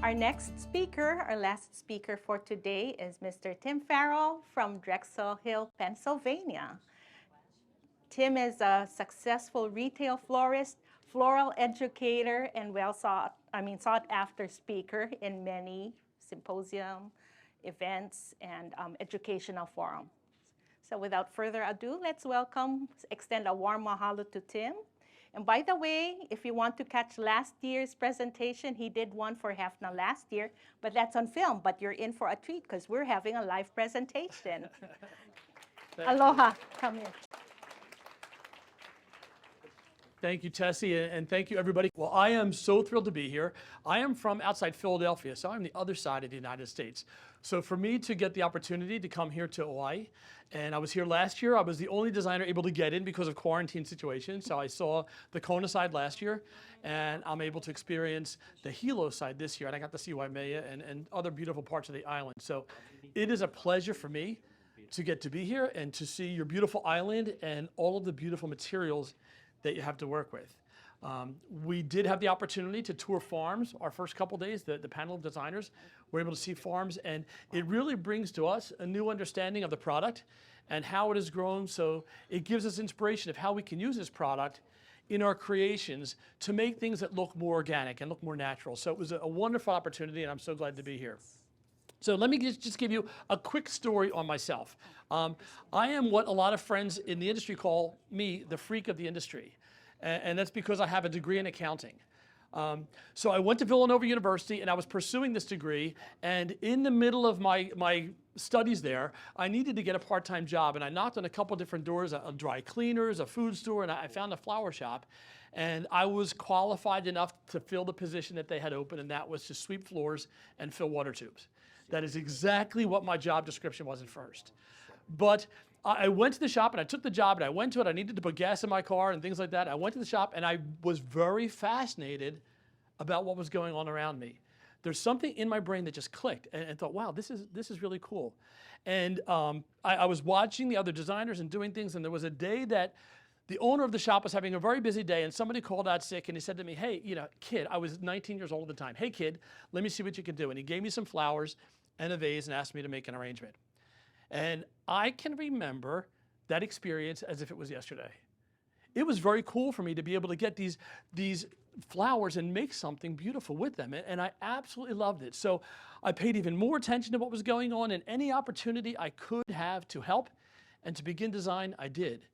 Our next speaker, our last speaker for today is Mr. Tim Farrell from Drexel Hill, Pennsylvania. Tim is a successful retail florist, floral educator, and sought after speaker in many symposium, events, and educational forums. So without further ado, let's extend a warm mahalo to Tim. And by the way, if you want to catch last year's presentation, he did one for HFNA last year, but that's on film. But you're in for a treat because we're having a live presentation. Aloha, come here. Thank you, Tessie, and thank you, everybody. Well, I am so thrilled to be here. I am from outside Philadelphia, so I'm the other side of the United States. So for me to get the opportunity to come here to Hawaii, and I was here last year, I was the only designer able to get in because of quarantine situation. So I saw the Kona side last year, and I'm able to experience the Hilo side this year, and I got to see Waimea and other beautiful parts of the island. So it is a pleasure for me to get to be here and to see your beautiful island and all of the beautiful materials that you have to work with. We did have the opportunity to tour farms our first couple days. The panel of designers were able to see farms, and it really brings to us a new understanding of the product and how it has grown. So it gives us inspiration of how we can use this product in our creations to make things that look more organic and look more natural. So it was a wonderful opportunity, and I'm so glad to be here. So let me just give you a quick story on myself. I am what a lot of friends in the industry call me the freak of the industry. And that's because I have a degree in accounting. So I went to Villanova University and I was pursuing this degree. And in the middle of my studies there, I needed to get a part-time job. And I knocked on a couple different doors, a dry cleaners, a food store, and I found a flower shop. And I was qualified enough to fill the position that they had open, and that was to sweep floors and fill water tubes. That is exactly what my job description was at first. But I went to the shop and I took the job and I went to it. I needed to put gas in my car and things like that. I went to the shop and I was very fascinated about what was going on around me. There's something in my brain that just clicked and thought, wow, this is really cool. And I was watching the other designers and doing things, and there was a day that the owner of the shop was having a very busy day, and somebody called out sick, and he said to me, hey, kid, I was 19 years old at the time. Hey, kid, let me see what you can do. And he gave me some flowers and a vase and asked me to make an arrangement. And I can remember that experience as if it was yesterday. It was very cool for me to be able to get these flowers and make something beautiful with them. And I absolutely loved it. So I paid even more attention to what was going on, and any opportunity I could have to help and to begin design, I did.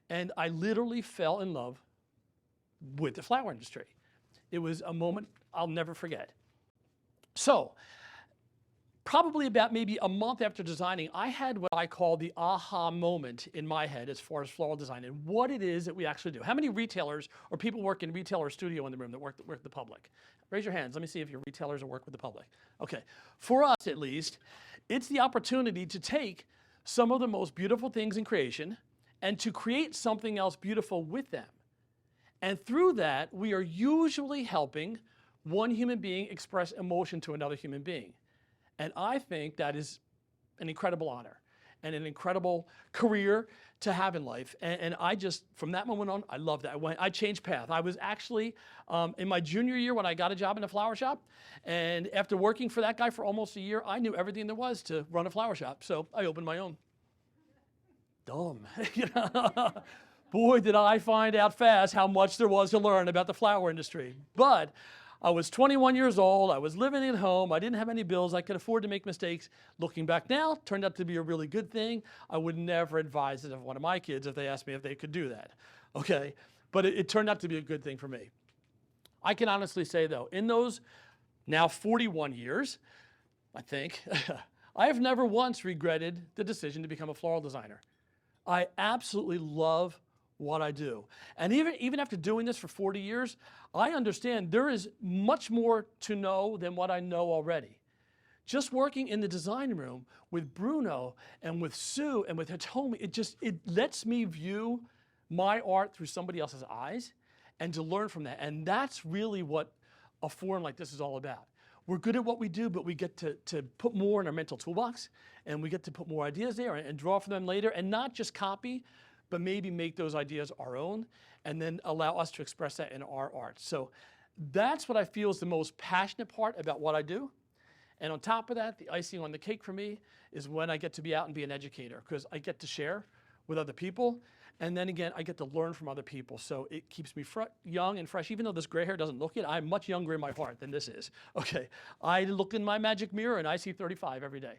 And I literally fell in love with the flower industry. It was a moment I'll never forget. So probably about maybe a month after designing, I had what I call the aha moment in my head as far as floral design and what it is that we actually do. How many retailers or people work in retail or studio in the room that work with the public? Raise your hands. Let me see if you're retailers or work with the public. Okay. For us, at least, it's the opportunity to take some of the most beautiful things in creation and to create something else beautiful with them. And through that, we are usually helping one human being express emotion to another human being. And I think that is an incredible honor and an incredible career to have in life. And I just, from that moment on, I loved it. I changed path. I was actually in my junior year when I got a job in a flower shop. And after working for that guy for almost a year, I knew everything there was to run a flower shop. So I opened my own. Dumb. Boy, did I find out fast how much there was to learn about the flower industry. But I was 21 years old, I was living at home, I didn't have any bills, I could afford to make mistakes. Looking back now, turned out to be a really good thing. I would never advise it of one of my kids if they asked me if they could do that, okay? But it turned out to be a good thing for me. I can honestly say though, in those now 41 years, I think, I have never once regretted the decision to become a floral designer. I absolutely love what I do. And even after doing this for 40 years, I understand there is much more to know than what I know already. Just working in the design room with Bruno and with Sue and with Hitomi, it lets me view my art through somebody else's eyes and to learn from that. And that's really what a forum like this is all about. We're good at what we do, but we get to put more in our mental toolbox, and we get to put more ideas there and draw from them later, and not just copy, but maybe make those ideas our own, and then allow us to express that in our art. So That's what I feel is the most passionate part about what I do. And on top of that, the icing on the cake for me is when I get to be out and be an educator, because I get to share with other people. And then again, I get to learn from other people. So it keeps me young and fresh. Even though this gray hair doesn't look it, I'm much younger in my heart than this is. Okay, I look in my magic mirror and I see 35 every day.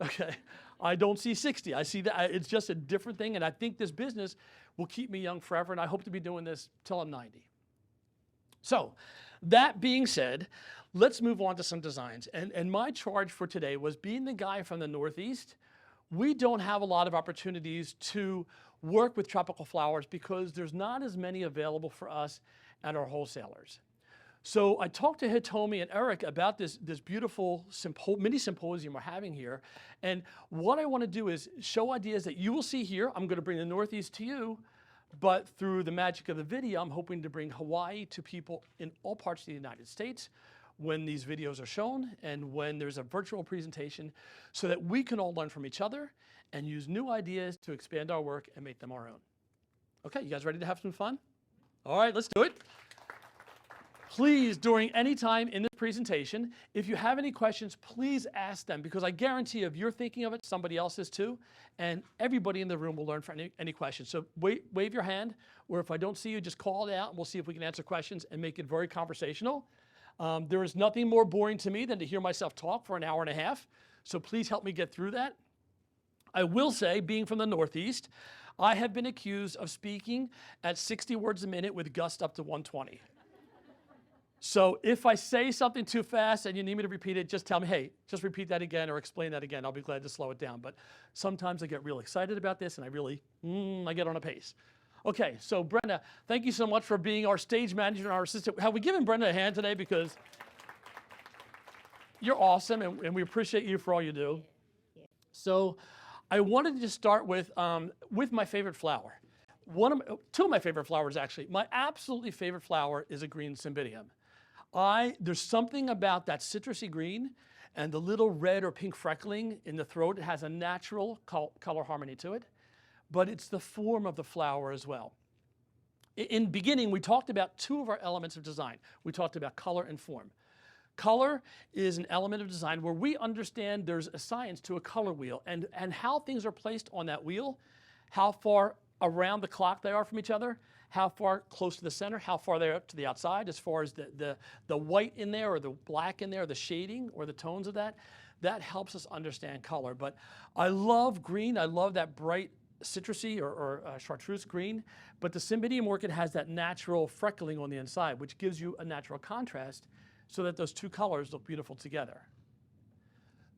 Okay, I don't see 60. I see that it's just a different thing. And I think this business will keep me young forever. And I hope to be doing this till I'm 90. So that being said, let's move on to some designs. And my charge for today was, being the guy from the Northeast, we don't have a lot of opportunities to work with tropical flowers because there's not as many available for us at our wholesalers. So I talked to Hitomi and Eric about this beautiful mini symposium we're having here. And what I want to do is show ideas that you will see here. I'm going to bring the Northeast to you, but through the magic of the video, I'm hoping to bring Hawaii to people in all parts of the United States when these videos are shown and when there's a virtual presentation, so that we can all learn from each other and use new ideas to expand our work and make them our own. Okay, you guys ready to have some fun? All right, let's do it. Please, during any time in this presentation, if you have any questions, please ask them, because I guarantee if you're thinking of it, somebody else is too, and everybody in the room will learn from any questions. So wave your hand, or if I don't see you, just call it out, and we'll see if we can answer questions and make it very conversational. There is nothing more boring to me than to hear myself talk for an hour and a half, so please help me get through that. I will say, being from the Northeast, I have been accused of speaking at 60 words a minute with gusts up to 120. So if I say something too fast and you need me to repeat it, just tell me, hey, just repeat that again or explain that again. I'll be glad to slow it down. But sometimes I get real excited about this and I get on a pace. Okay, so Brenda, thank you so much for being our stage manager and our assistant. Have we given Brenda a hand today? Because you're awesome and we appreciate you for all you do. So I wanted to just start with my favorite flower. Two of my favorite flowers, actually. My absolutely favorite flower is a green cymbidium. There's something about that citrusy green and the little red or pink freckling in the throat. It has a natural color harmony to it, but it's the form of the flower as well. In beginning, we talked about two of our elements of design. We talked about color and form. Color is an element of design where we understand there's a science to a color wheel and how things are placed on that wheel, how far around the clock they are from each other, how far close to the center, how far they are to the outside, as far as the white in there or the black in there, the shading or the tones of that. That helps us understand color. But I love green. I love that bright citrusy or chartreuse green. But the cymbidium orchid has that natural freckling on the inside, which gives you a natural contrast so that those two colors look beautiful together.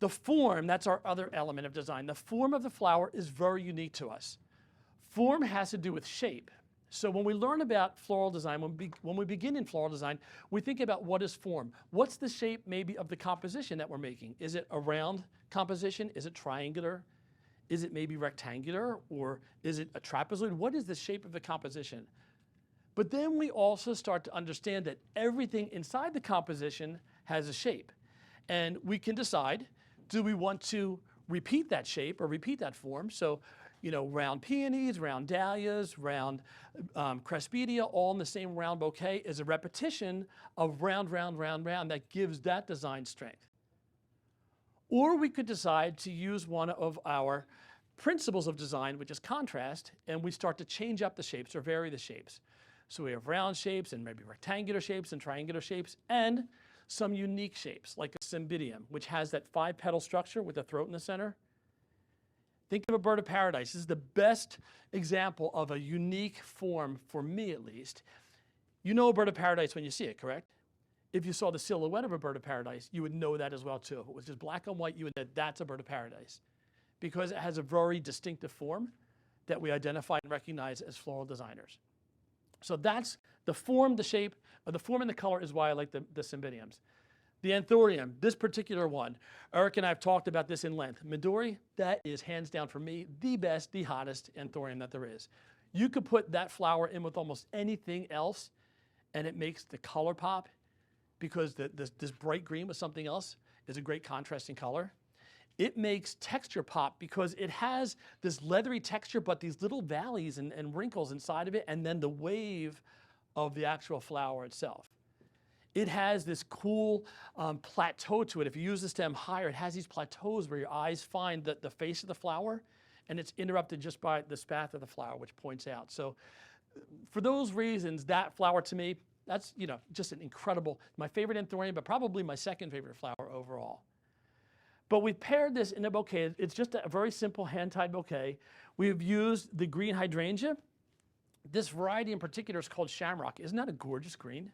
The form, that's our other element of design. The form of the flower is very unique to us. Form has to do with shape. So when we learn about floral design, when we begin in floral design, we think about what is form. What's the shape maybe of the composition that we're making? Is it a round composition? Is it triangular? Is it maybe rectangular? Or is it a trapezoid? What is the shape of the composition? But then we also start to understand that everything inside the composition has a shape. And we can decide, do we want to repeat that shape or repeat that form? So, you know, round peonies, round dahlias, round cresspedia, all in the same round bouquet is a repetition of round, round, round, round that gives that design strength. Or we could decide to use one of our principles of design, which is contrast, and we start to change up the shapes or vary the shapes. So we have round shapes and maybe rectangular shapes and triangular shapes and some unique shapes like a cymbidium, which has that 5-petal structure with a throat in the center. Think of a bird of paradise. This is the best example of a unique form, for me at least. You know a bird of paradise when you see it, correct? If you saw the silhouette of a bird of paradise, you would know that as well too. If it was just black and white, you would know that's a bird of paradise because it has a very distinctive form that we identify and recognize as floral designers. So that's the form, the shape, the form and the color is why I like the cymbidiums. The anthurium, this particular one, Eric and I have talked about this in length. Midori, that is hands down for me the best, the hottest anthurium that there is. You could put that flower in with almost anything else and it makes the color pop because this bright green with something else is a great contrasting color. It makes texture pop because it has this leathery texture but these little valleys and wrinkles inside of it and then the wave of the actual flower itself. It has this cool plateau to it. If you use the stem higher, it has these plateaus where your eyes find the face of the flower, and it's interrupted just by the spathe of the flower, which points out. So for those reasons, that flower to me, that's, you know, just an incredible, my favorite anthurium, but probably my second favorite flower overall. But we've paired this in a bouquet. It's just a very simple hand-tied bouquet. We've used the green hydrangea. This variety in particular is called Shamrock. Isn't that a gorgeous green?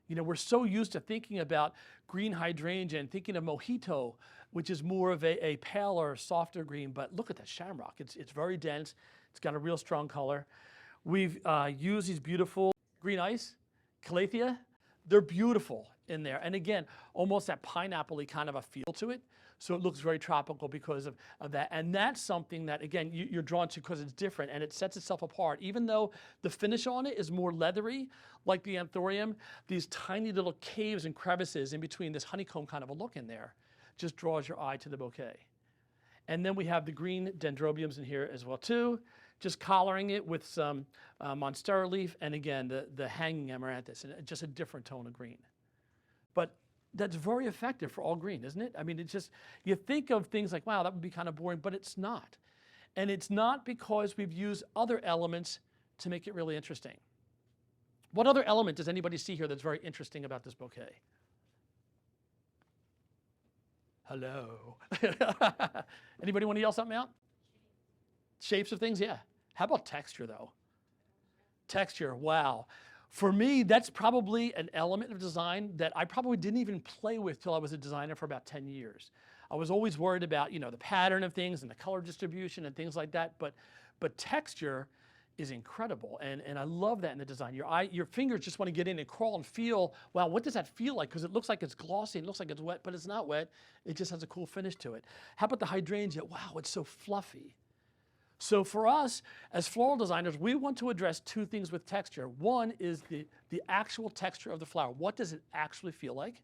You know, we're so used to thinking about green hydrangea and thinking of mojito, which is more of a paler, softer green, but look at that Shamrock. It's very dense. It's got a real strong color. We've used these beautiful green ice, Calathea. They're beautiful in there. And again, almost that pineapple-y kind of a feel to it. So it looks very tropical because of that. And that's something that, again, you're drawn to because it's different and it sets itself apart. Even though the finish on it is more leathery, like the anthurium, these tiny little caves and crevices in between, this honeycomb kind of a look in there, just draws your eye to the bouquet. And then we have the green dendrobiums in here as well too, just collaring it with some monstera leaf, and again, the hanging amaranthus, and just a different tone of green. But that's very effective for all green, isn't it? I mean, it's just, you think of things like, wow, that would be kind of boring, but it's not. And it's not because we've used other elements to make it really interesting. What other element does anybody see here that's very interesting about this bouquet? Hello. Anybody want to yell something out? Shapes of things, yeah. How about texture though? Texture, wow. For me, that's probably an element of design that I probably didn't even play with till I was a designer for about 10 years. I was always worried about, you know, the pattern of things and the color distribution and things like that, but texture is incredible, and I love that in the design. Your fingers just want to get in and crawl and feel, wow, what does that feel like? Because it looks like it's glossy, it looks like it's wet, but it's not wet. It just has a cool finish to it. How about the hydrangea? Wow, it's so fluffy. So for us, as floral designers, we want to address two things with texture. One is the actual texture of the flower. What does it actually feel like?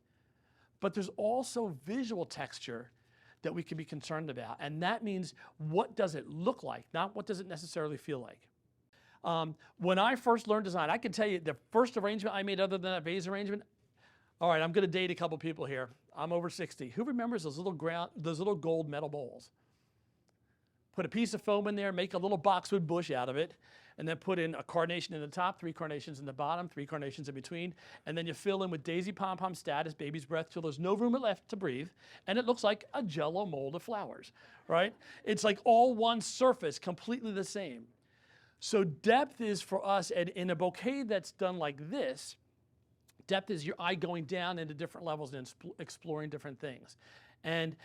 But there's also visual texture that we can be concerned about. And that means, what does it look like? Not what does it necessarily feel like. When I first learned design, I can tell you the first arrangement I made other than that vase arrangement, all right, I'm gonna date a couple people here. I'm over 60. Who remembers those little gold metal bowls? Put a piece of foam in there, make a little boxwood bush out of it, and then put in a carnation in the top, 3 carnations in the bottom, 3 carnations in between, and then you fill in with daisy pom-pom status, baby's breath, till there's no room left to breathe, and it looks like a Jell-O mold of flowers, right? It's like all one surface, completely the same. So depth is for us, and in a bouquet that's done like this, depth is your eye going down into different levels and exploring different things. And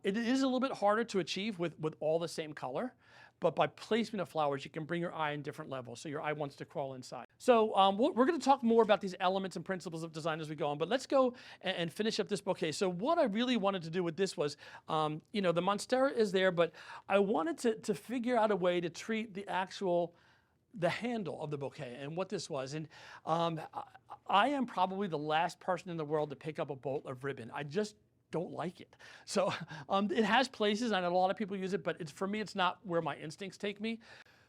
it is a little bit harder to achieve with all the same color, but by placement of flowers, you can bring your eye in different levels, so your eye wants to crawl inside. So we're gonna talk more about these elements and principles of design as we go on, but let's go and finish up this bouquet. So what I really wanted to do with this was, you know, the monstera is there, but I wanted to figure out a way to treat the handle of the bouquet and what this was. And I am probably the last person in the world to pick up a bolt of ribbon. I just don't like it. So it has places, and a lot of people use it, but for me, it's not where my instincts take me.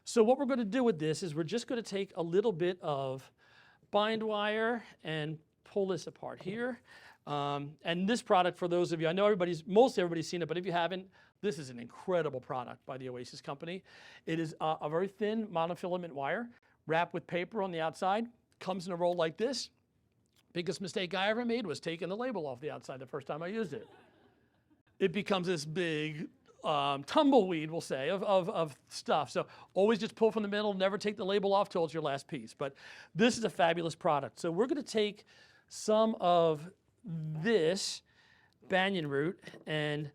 So what we're gonna do with this is we're just gonna take a little bit of bind wire and pull this apart here. And this product, for those of you, I know most everybody's seen it, but if you haven't, this is an incredible product by the Oasis company. It is a very thin monofilament wire wrapped with paper on the outside, comes in a roll like this. Biggest mistake I ever made was taking the label off the outside the first time I used it. It becomes this big tumbleweed, we'll say, of stuff. So always just pull from the middle, never take the label off till it's your last piece. But this is a fabulous product. So we're gonna take some of this banyan root, and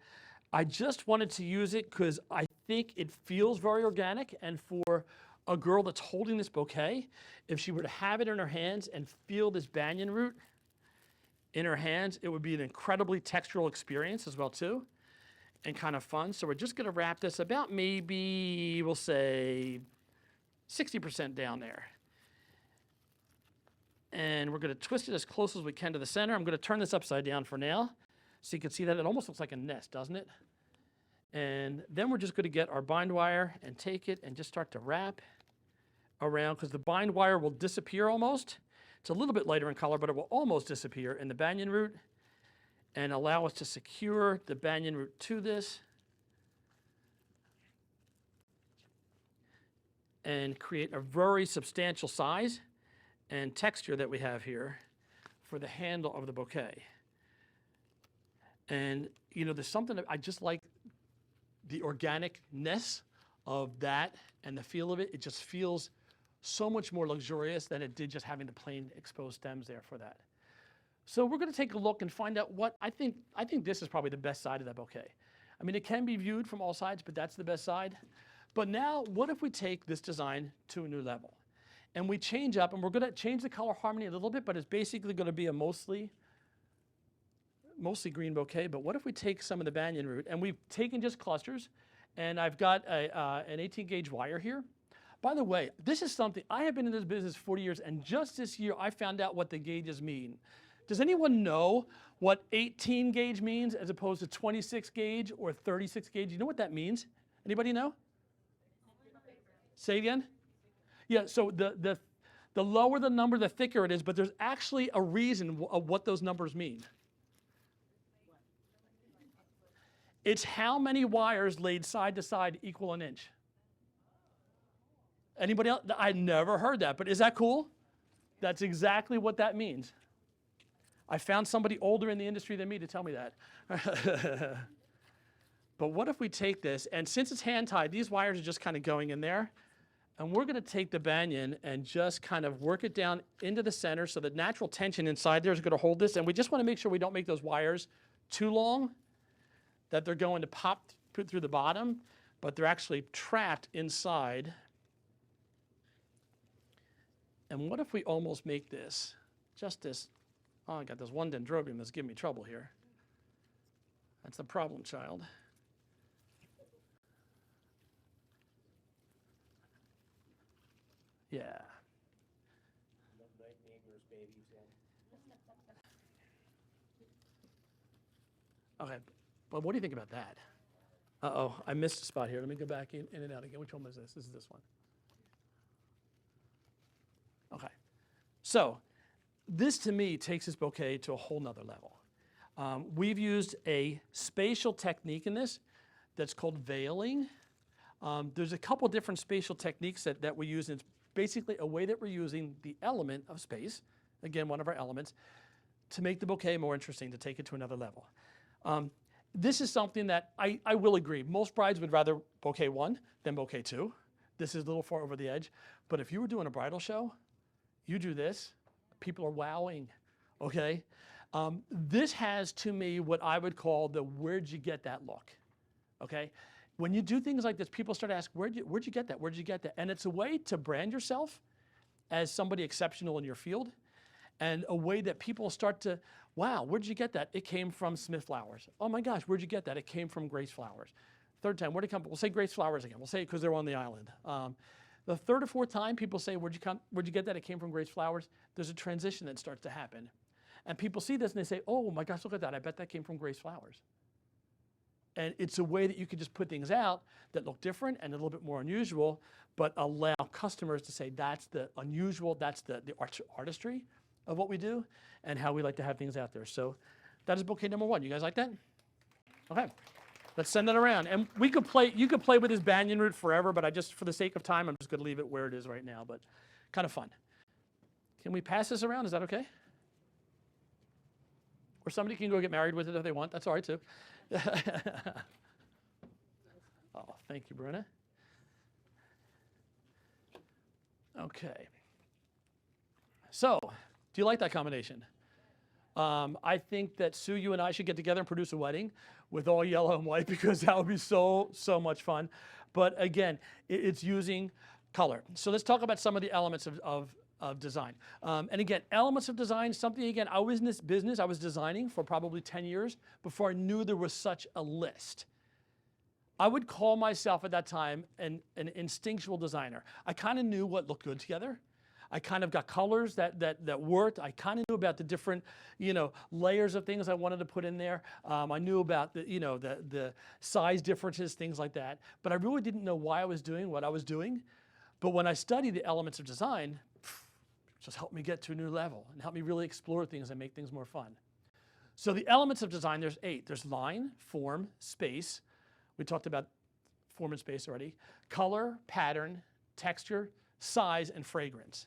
I just wanted to use it because I think it feels very organic, and for a girl that's holding this bouquet, if she were to have it in her hands and feel this banyan root in her hands, it would be an incredibly textural experience as well too, and kind of fun. So we're just gonna wrap this about maybe, we'll say 60% down there. And we're gonna twist it as close as we can to the center. I'm gonna turn this upside down for now, so you can see that it almost looks like a nest, doesn't it? And then we're just gonna get our bind wire and take it and just start to wrap around, because the bind wire will disappear almost, It's a little bit lighter in color, but it will almost disappear in the banyan root and allow us to secure the banyan root to this and create a very substantial size and texture that we have here for the handle of the bouquet. And you know, there's something that I just like the organicness of that and the feel of it. It just feels so much more luxurious than it did just having the plain exposed stems there for that. So we're going to take a look and find out what I think this is probably the best side of that bouquet. I mean, it can be viewed from all sides, but that's the best side. But now, what if we take this design to a new level? And we change up, and we're going to change the color harmony a little bit, but it's basically going to be a mostly green bouquet. But what if we take some of the banyan root, and we've taken just clusters, and I've got an 18 gauge wire here. By the way, this is something, I have been in this business 40 years, and just this year I found out what the gauges mean. Does anyone know what 18 gauge means as opposed to 26 gauge or 36 gauge? You know what that means? Anybody know? Say again? Yeah, so the lower the number, the thicker it is, but there's actually a reason of what those numbers mean. It's how many wires laid side to side equal an inch. Anybody else? I never heard that, but is that cool? That's exactly what that means. I found somebody older in the industry than me to tell me that. But what if we take this, and since it's hand tied, these wires are just kind of going in there, and we're going to take the banyan and just kind of work it down into the center so the natural tension inside there is going to hold this, and we just want to make sure we don't make those wires too long, that they're going to pop through the bottom, but they're actually trapped inside. And what if we almost make this, just this, oh, I got this one dendrobium that's giving me trouble here. That's the problem child. Yeah. Okay, but what do you think about that? Uh-oh, I missed a spot here. Let me go back in and out again. Which one was this? This is this one. Okay, so this to me takes this bouquet to a whole nother level. We've used a spatial technique in this that's called veiling. There's a couple different spatial techniques that we use, and it's basically a way that we're using the element of space, again, one of our elements, to make the bouquet more interesting, to take it to another level. This is something that I will agree. Most brides would rather bouquet 1 than bouquet 2. This is a little far over the edge. But if you were doing a bridal show, you do this, people are wowing, okay? This has, to me, what I would call the where'd you get that look, okay? When you do things like this, people start to ask, where'd you get that? Where'd you get that? And it's a way to brand yourself as somebody exceptional in your field, and a way that people start to, wow, where'd you get that? It came from Smith Flowers. Oh my gosh, where'd you get that? It came from Grace Flowers. Third time, where'd it come from? We'll say Grace Flowers again. We'll say it because they're on the island. The third or fourth time people say, where'd you get that? It came from Grace Flowers. There's a transition that starts to happen. And people see this and they say, oh my gosh, look at that. I bet that came from Grace Flowers. And it's a way that you can just put things out that look different and a little bit more unusual, but allow customers to say that's the unusual, that's the artistry of what we do and how we like to have things out there. So that is bouquet number 1. You guys like that? Okay, let's send that around. And you could play with this banyan root forever, but for the sake of time, I'm just gonna leave it where it is right now, but kind of fun. Can we pass this around? Is that okay? Or somebody can go get married with it if they want. That's all right too. Oh, thank you, Bruna. Okay. So, do you like that combination? I think that Sue, you and I should get together and produce a wedding with all yellow and white because that would be so much fun. But again, it's using color. So let's talk about some of the elements of design. And again, elements of design, something, again, I was in this business, I was designing for probably 10 years before I knew there was such a list. I would call myself at that time an instinctual designer. I kind of knew what looked good together. I kind of got colors that worked. I kind of knew about the different, layers of things I wanted to put in there. I knew about the size differences, things like that. But I really didn't know why I was doing what I was doing. But when I studied the elements of design, Just help me get to a new level and help me really explore things and make things more fun. So the elements of design, there's 8. There's line, form, space. We talked about form and space already. Color, pattern, texture, size, and fragrance.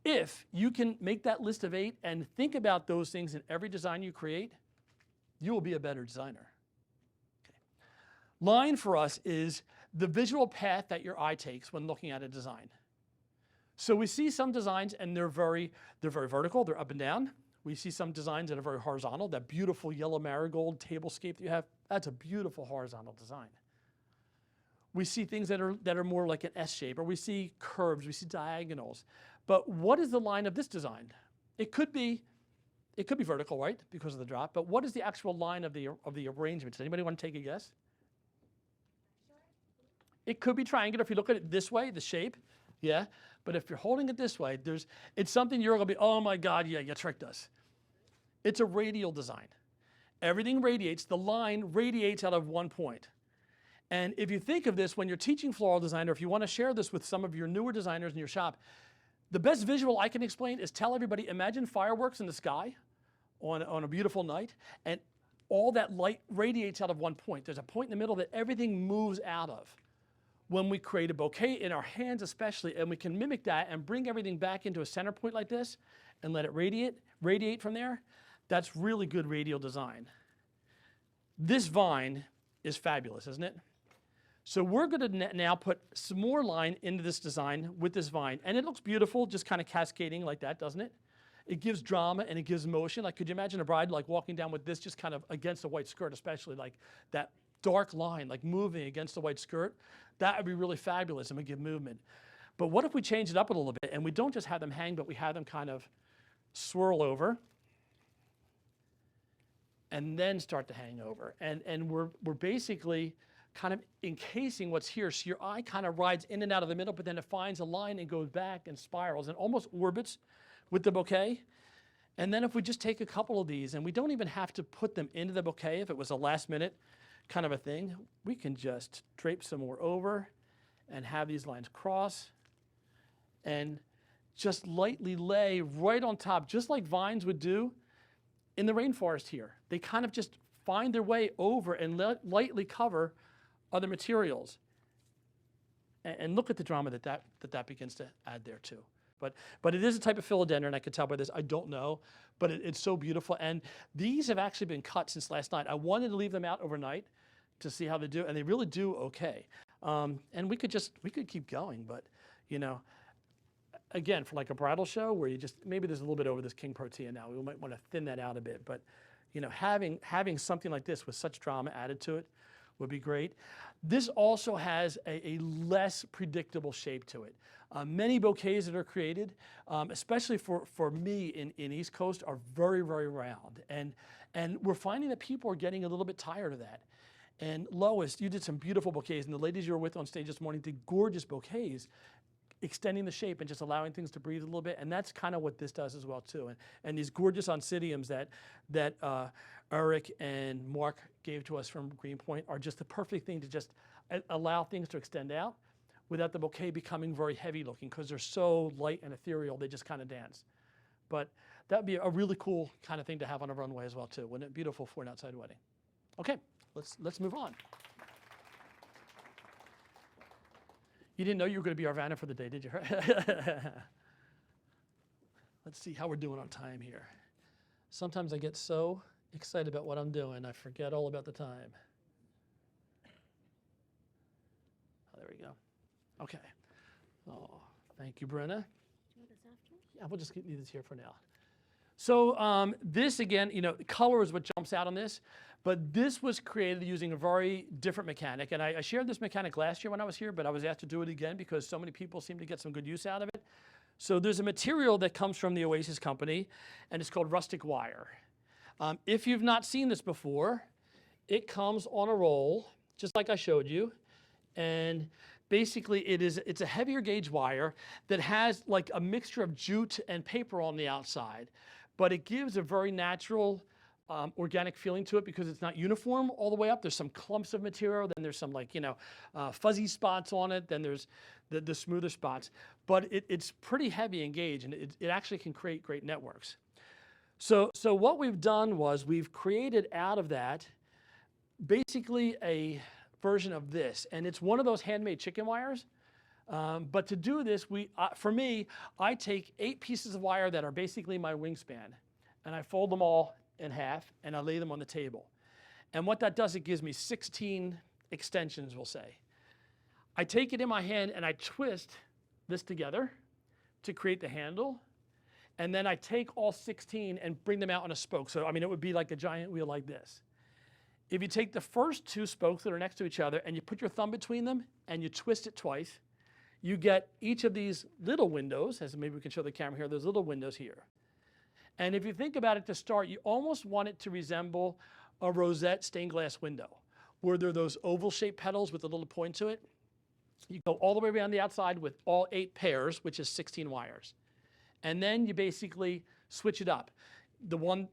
If you can make that list of 8 and think about those things in every design you create, you will be a better designer. Okay. Line for us is the visual path that your eye takes when looking at a design. So we see some designs and they're very vertical, they're up and down. We see some designs that are very horizontal. That beautiful yellow marigold tablescape that you have, that's a beautiful horizontal design. We see things that are more like an S shape, or we see curves, we see diagonals. But what is the line of this design? It could be vertical, right, because of the drop, but what is the actual line of the arrangement? Does anybody want to take a guess? It could be triangular if you look at it this way, the shape, yeah. But if you're holding it this way, it's something you're gonna be, oh my God, yeah, you tricked us. It's a radial design. Everything radiates, the line radiates out of one point. And if you think of this when you're teaching floral design, or if you wanna share this with some of your newer designers in your shop, the best visual I can explain is tell everybody, imagine fireworks in the sky on a beautiful night, and all that light radiates out of one point. There's a point in the middle that everything moves out of. When we create a bouquet, in our hands especially, and we can mimic that and bring everything back into a center point like this and let it radiate from there, that's really good radial design. This vine is fabulous, isn't it? So we're gonna now put some more line into this design with this vine, and it looks beautiful, just kind of cascading like that, doesn't it? It gives drama and it gives motion. Like, could you imagine a bride like walking down with this just kind of against a white skirt, especially like that dark line, like moving against the white skirt? That would be really fabulous and would give movement. But what if we change it up a little bit and we don't just have them hang, but we have them kind of swirl over and then start to hang over. And we're basically kind of encasing what's here. So your eye kind of rides in and out of the middle, but then it finds a line and goes back and spirals and almost orbits with the bouquet. And then if we just take a couple of these, and we don't even have to put them into the bouquet if it was a last minute kind of a thing, we can just drape some more over and have these lines cross and just lightly lay right on top, just like vines would do in the rainforest here. They kind of just find their way over and lightly cover other materials. And look at the drama that begins to add there too. But it is a type of philodendron, I could tell by this. I don't know, but it's so beautiful. And these have actually been cut since last night. I wanted to leave them out overnight to see how they do, and they really do okay. And we could keep going, but you know, again, for like a bridal show where you just, maybe there's a little bit over this king protea now. We might want to thin that out a bit, but you know, having something like this with such drama added to it would be great. This also has a less predictable shape to it. Many bouquets that are created, especially for me in East Coast, are very, very round. And we're finding that people are getting a little bit tired of that. And Lois, you did some beautiful bouquets, and the ladies you were with on stage this morning did gorgeous bouquets, extending the shape and just allowing things to breathe a little bit. And that's kind of what this does as well too. And these gorgeous oncidiums that Eric and Mark gave to us from Greenpoint are just the perfect thing to just allow things to extend out without the bouquet becoming very heavy looking, because they're so light and ethereal, they just kind of dance. But that'd be a really cool kind of thing to have on a runway as well too. Wouldn't it? Beautiful for an outside wedding. Okay, let's move on. You didn't know you were going to be our vanner for the day, did you? Let's see how we're doing on time here. Sometimes I get so excited about what I'm doing, I forget all about the time. Oh, there we go. Okay. Oh, thank you, Brenna. Do you want this after? Yeah, we'll just leave this here for now. So this, again, you know, color is what jumps out on this, but this was created using a very different mechanic. And I shared this mechanic last year when I was here, but I was asked to do it again because so many people seem to get some good use out of it. So there's a material that comes from the Oasis company, and it's called rustic wire. If you've not seen this before, it comes on a roll, just like I showed you. And basically it's a heavier gauge wire that has like a mixture of jute and paper on the outside, but it gives a very natural organic feeling to it because it's not uniform all the way up. There's some clumps of material, then there's some like, you know, fuzzy spots on it, then there's the smoother spots. But it's pretty heavy engaged, and it actually can create great networks. So what we've done was we've created out of that basically a version of this, and it's one of those handmade chicken wires. But to do this, for me, I take 8 pieces of wire that are basically my wingspan, and I fold them all in half, and I lay them on the table. And what that does, it gives me 16 extensions, we'll say. I take it in my hand and I twist this together to create the handle, and then I take all 16 and bring them out on a spoke. So, I mean, it would be like a giant wheel like this. If you take the first 2 spokes that are next to each other and you put your thumb between them and you twist it twice, you get each of these little windows, as maybe we can show the camera here, those little windows here. And if you think about it to start, you almost want it to resemble a rosette stained glass window, where there are those oval-shaped petals with a little point to it. You go all the way around the outside with all 8 pairs, which is 16 wires. And then you basically switch it up. The one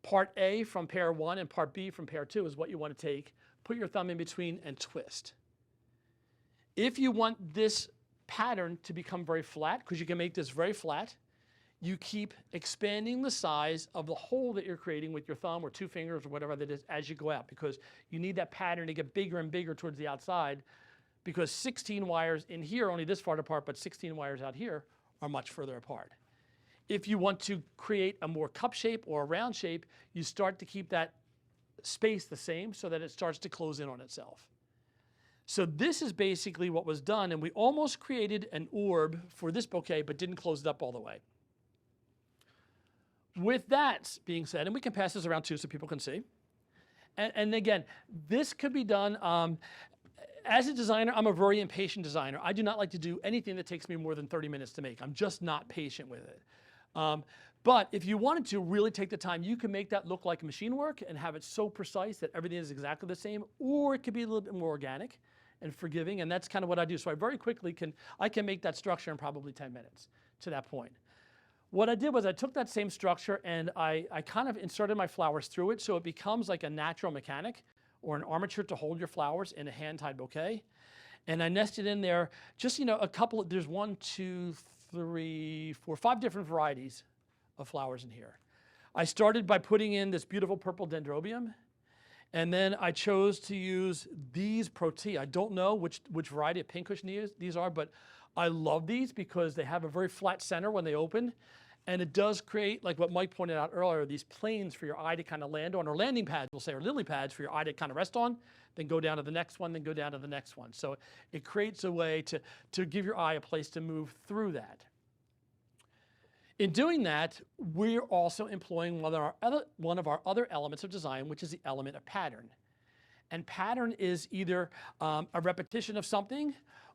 part A from pair 1 and part B from pair 2 is what you want to take, put your thumb in between and twist. If you want this pattern to become very flat, because you can make this very flat, you keep expanding the size of the hole that you're creating with your thumb or 2 fingers or whatever that is as you go out, because you need that pattern to get bigger and bigger towards the outside, because 16 wires in here, only this far apart, but 16 wires out here are much further apart. If you want to create a more cup shape or a round shape, you start to keep that space the same so that it starts to close in on itself. So this is basically what was done, and we almost created an orb for this bouquet, but didn't close it up all the way. With that being said, and we can pass this around too so people can see, and again, this could be done, as a designer, I'm a very impatient designer. I do not like to do anything that takes me more than 30 minutes to make. I'm just not patient with it. But if you wanted to really take the time, you can make that look like machine work and have it so precise that everything is exactly the same, or it could be a little bit more organic and forgiving, and that's kind of what I do. So I very quickly can make that structure in probably 10 minutes to that point. What I did was I took that same structure and I kind of inserted my flowers through it so it becomes like a natural mechanic or an armature to hold your flowers in a hand-tied bouquet. And I nested in there just, a couple of, there's 1, 2, 3, 4, 5 different varieties of flowers in here. I started by putting in this beautiful purple dendrobium, and then I chose to use these Protea. I don't know which variety of pincushion these are, but I love these because they have a very flat center when they open, and it does create, like what Mike pointed out earlier, these planes for your eye to kind of land on, or landing pads, we'll say, or lily pads for your eye to kind of rest on, then go down to the next one, then go down to the next one. So it creates a way to give your eye a place to move through that. In doing that, we're also employing one of our other elements of design, which is the element of pattern. And pattern is either a repetition of something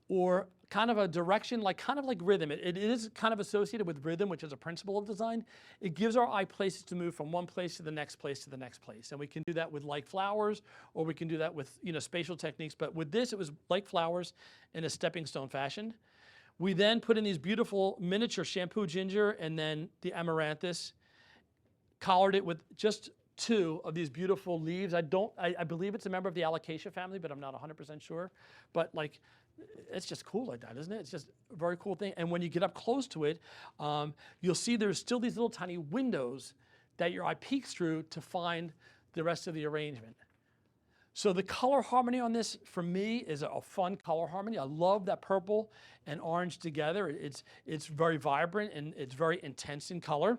or kind of a direction, kind of like rhythm. It is kind of associated with rhythm, which is a principle of design. It gives our eye places to move from one place to the next place to the next place. And we can do that with like flowers, or we can do that with spatial techniques. But with this, it was like flowers in a stepping stone fashion. We then put in these beautiful miniature shampoo ginger and then the amaranthus, collared it with just 2 of these beautiful leaves. I believe it's a member of the alocasia family, but I'm not 100% sure. But it's just cool like that, isn't it? It's just a very cool thing. And when you get up close to it, you'll see there's still these little tiny windows that your eye peeks through to find the rest of the arrangement. So the color harmony on this, for me, is a fun color harmony. I love that purple and orange together. It's very vibrant and it's very intense in color.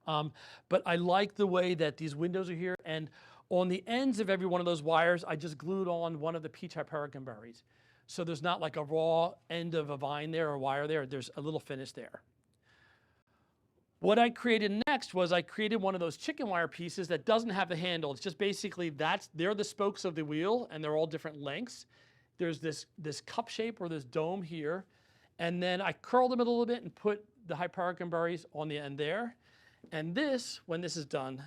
But I like the way that these windows are here. And on the ends of every one of those wires, I just glued on one of the peach hypericum berries. So there's not like a raw end of a vine there or wire there. There's a little finish there. What I created next was I created one of those chicken wire pieces that doesn't have the handle. It's just basically they're the spokes of the wheel, and they're all different lengths. There's this cup shape or this dome here, and then I curled them a little bit and put the hypericum berries on the end there. And this, when this is done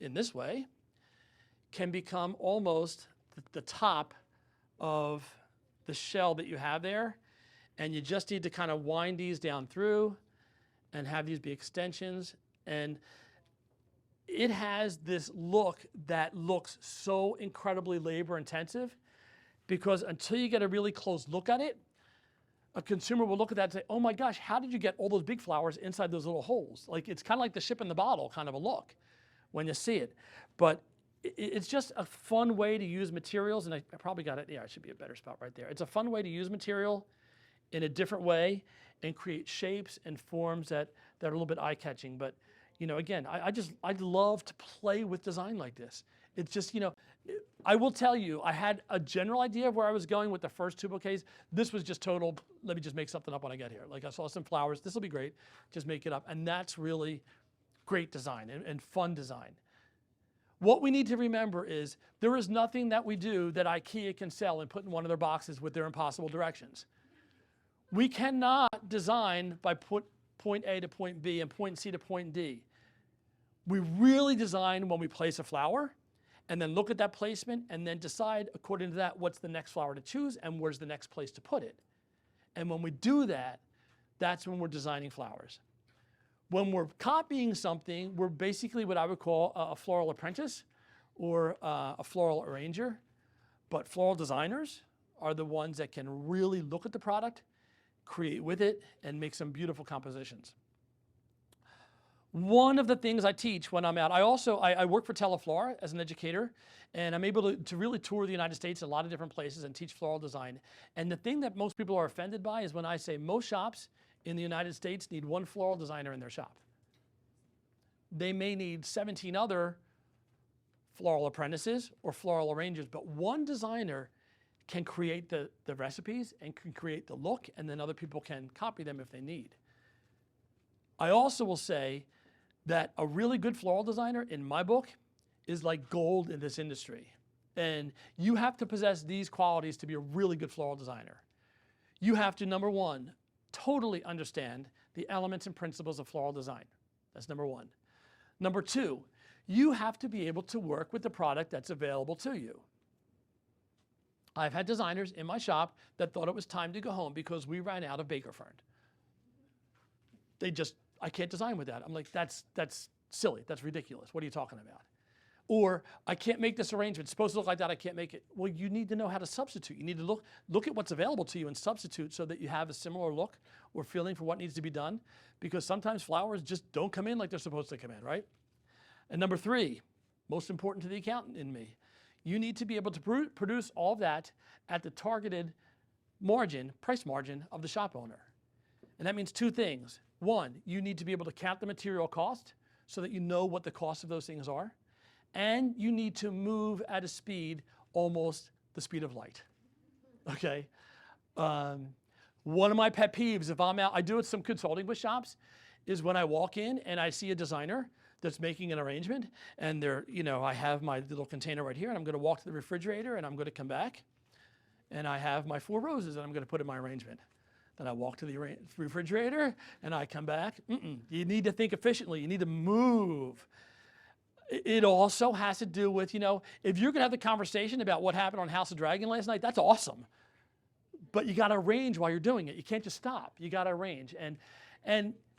in this way, can become almost the top of the shell that you have there. And you just need to kind of wind these down through and have these be extensions. And it has this look that looks so incredibly labor intensive, because until you get a really close look at it, a consumer will look at that and say, oh my gosh, how did you get all those big flowers inside those little holes? Like, it's kind of like the ship in the bottle kind of a look when you see it. But it's just a fun way to use materials, and I probably got it, yeah, it should be a better spot right there. It's a fun way to use material in a different way and create shapes and forms that are a little bit eye-catching. But, you know, again, I love to play with design like this. It's just, you know, I will tell you, I had a general idea of where I was going with the first 2 bouquets. This was just total, let me just make something up when I get here. Like, I saw some flowers, this will be great, just make it up. And that's really great design and fun design. What we need to remember is there is nothing that we do that IKEA can sell and put in one of their boxes with their impossible directions. We cannot design by point A to point B and point C to point D. We really design when we place a flower, and then look at that placement and then decide according to that what's the next flower to choose and where's the next place to put it. And when we do that, that's when we're designing flowers. When we're copying something, we're basically what I would call a floral apprentice or a floral arranger. But floral designers are the ones that can really look at the product, create with it, and make some beautiful compositions. One of the things I teach when I'm out, I work for Teleflora as an educator, and I'm able to really tour the United States in a lot of different places and teach floral design. And the thing that most people are offended by is when I say most shops in the United States need 1 floral designer in their shop. They may need 17 other floral apprentices or floral arrangers, but 1 designer can create the recipes and can create the look, and then other people can copy them if they need. I also will say that a really good floral designer, in my book, is like gold in this industry. And you have to possess these qualities to be a really good floral designer. You have to, number 1, totally understand the elements and principles of floral design. That's number 1. Number 2, you have to be able to work with the product that's available to you. I've had designers in my shop that thought it was time to go home because we ran out of baker fern. I can't design with that. I'm like, that's silly, that's ridiculous. What are you talking about? Or, I can't make this arrangement. It's supposed to look like that, I can't make it. Well, you need to know how to substitute. You need to look at what's available to you and substitute so that you have a similar look or feeling for what needs to be done. Because sometimes flowers just don't come in like they're supposed to come in, right? And number 3, most important to the accountant in me, you need to be able to produce all of that at the targeted margin, price margin of the shop owner. And that means 2 things. 1, you need to be able to count the material cost so that you know what the cost of those things are. And you need to move at a speed almost the speed of light, okay? One of my pet peeves, if I'm out, I do some consulting with shops, is when I walk in and I see a designer that's making an arrangement, and they're, you know, I have my little container right here, and I'm gonna walk to the refrigerator, and I'm gonna come back, and I have my 4 roses that I'm gonna put in my arrangement. Then I walk to the refrigerator, and I come back. You need to think efficiently. You need to move. It also has to do with, you know, if you're gonna have the conversation about what happened on House of Dragon last night, that's awesome. But you gotta arrange while you're doing it. You can't just stop. You gotta arrange. And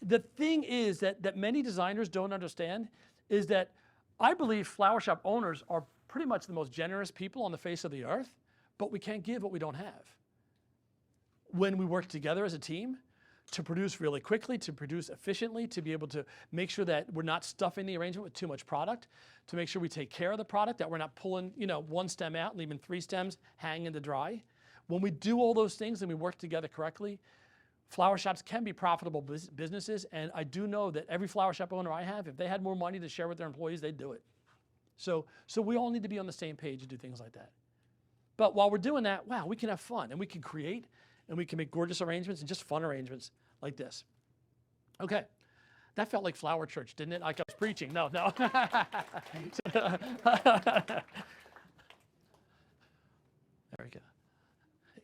the thing is that many designers don't understand is that I believe flower shop owners are pretty much the most generous people on the face of the earth, but we can't give what we don't have. When we work together as a team to produce really quickly, to produce efficiently, to be able to make sure that we're not stuffing the arrangement with too much product, to make sure we take care of the product, that we're not pulling, you know, 1 stem out, leaving 3 stems hanging to dry. When we do all those things and we work together correctly, flower shops can be profitable businesses, and I do know that every flower shop owner I have, if they had more money to share with their employees, they'd do it. So we all need to be on the same page and do things like that. But while we're doing that, wow, we can have fun, and we can create, and we can make gorgeous arrangements and just fun arrangements like this. Okay, that felt like flower church, didn't it? Like I was preaching. No. There we go.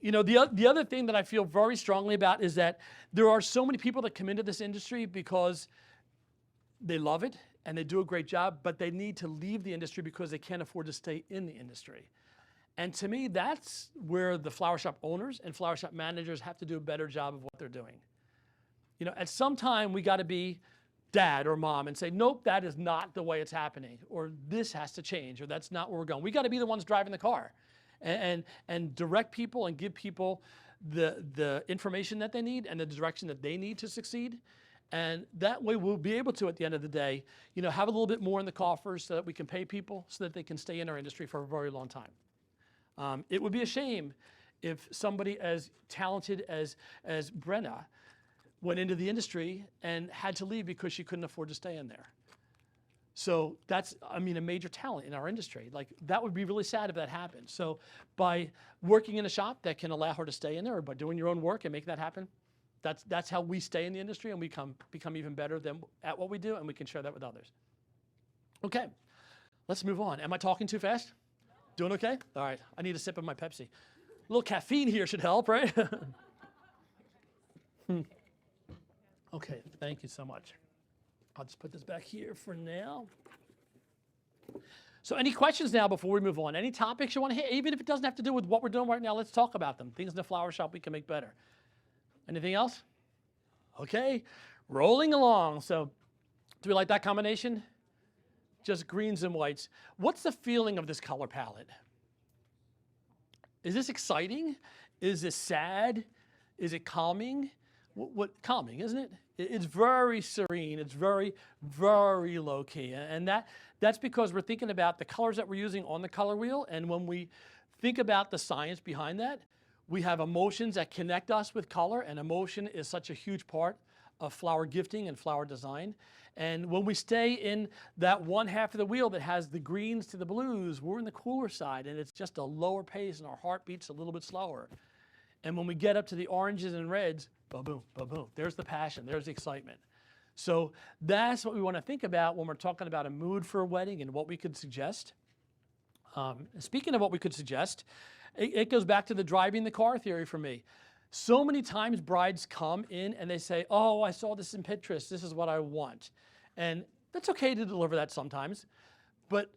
You know, the other thing that I feel very strongly about is that there are so many people that come into this industry because they love it and they do a great job, but they need to leave the industry because they can't afford to stay in the industry. And to me, that's where the flower shop owners and flower shop managers have to do a better job of what they're doing. You know, at some time, we got to be dad or mom and say, nope, that is not the way it's happening, or this has to change, or that's not where we're going. We got to be the ones driving the car and direct people and give people the information that they need and the direction that they need to succeed. And that way we'll be able to, at the end of the day, have a little bit more in the coffers so that we can pay people so that they can stay in our industry for a very long time. It would be a shame if somebody as talented as Brenna went into the industry and had to leave because she couldn't afford to stay in there. So that's, a major talent in our industry. Like, that would be really sad if that happened. So by working in a shop that can allow her to stay in there, or by doing your own work and make that happen, that's how we stay in the industry and we become even better at what we do, and we can share that with others. Okay, let's move on. Am I talking too fast? Doing okay? All right, I need a sip of my Pepsi. A little caffeine here should help, right? Okay, thank you so much. I'll just put this back here for now. So any questions now before we move on? Any topics you want to hit? Even if it doesn't have to do with what we're doing right now, let's talk about them. Things in the flower shop we can make better. Anything else? Okay, rolling along. So do we like that combination? Just greens and whites. What's the feeling of this color palette? Is this exciting? Is this sad? Is it calming? What calming, isn't it? It's very serene. It's very, very low key. And that's because we're thinking about the colors that we're using on the color wheel. And when we think about the science behind that, we have emotions that connect us with color, and emotion is such a huge part of flower gifting and flower design. And when we stay in that one half of the wheel that has the greens to the blues, we're in the cooler side, and it's just a lower pace, and our heart beats a little bit slower. And when we get up to the oranges and reds, ba-boom, ba-boom, there's the passion, there's the excitement. So that's what we want to think about when we're talking about a mood for a wedding and what we could suggest. Speaking of what we could suggest, it goes back to the driving the car theory for me. So many times brides come in and they say, oh, I saw this in Pinterest, this is what I want. And that's okay to deliver that sometimes, but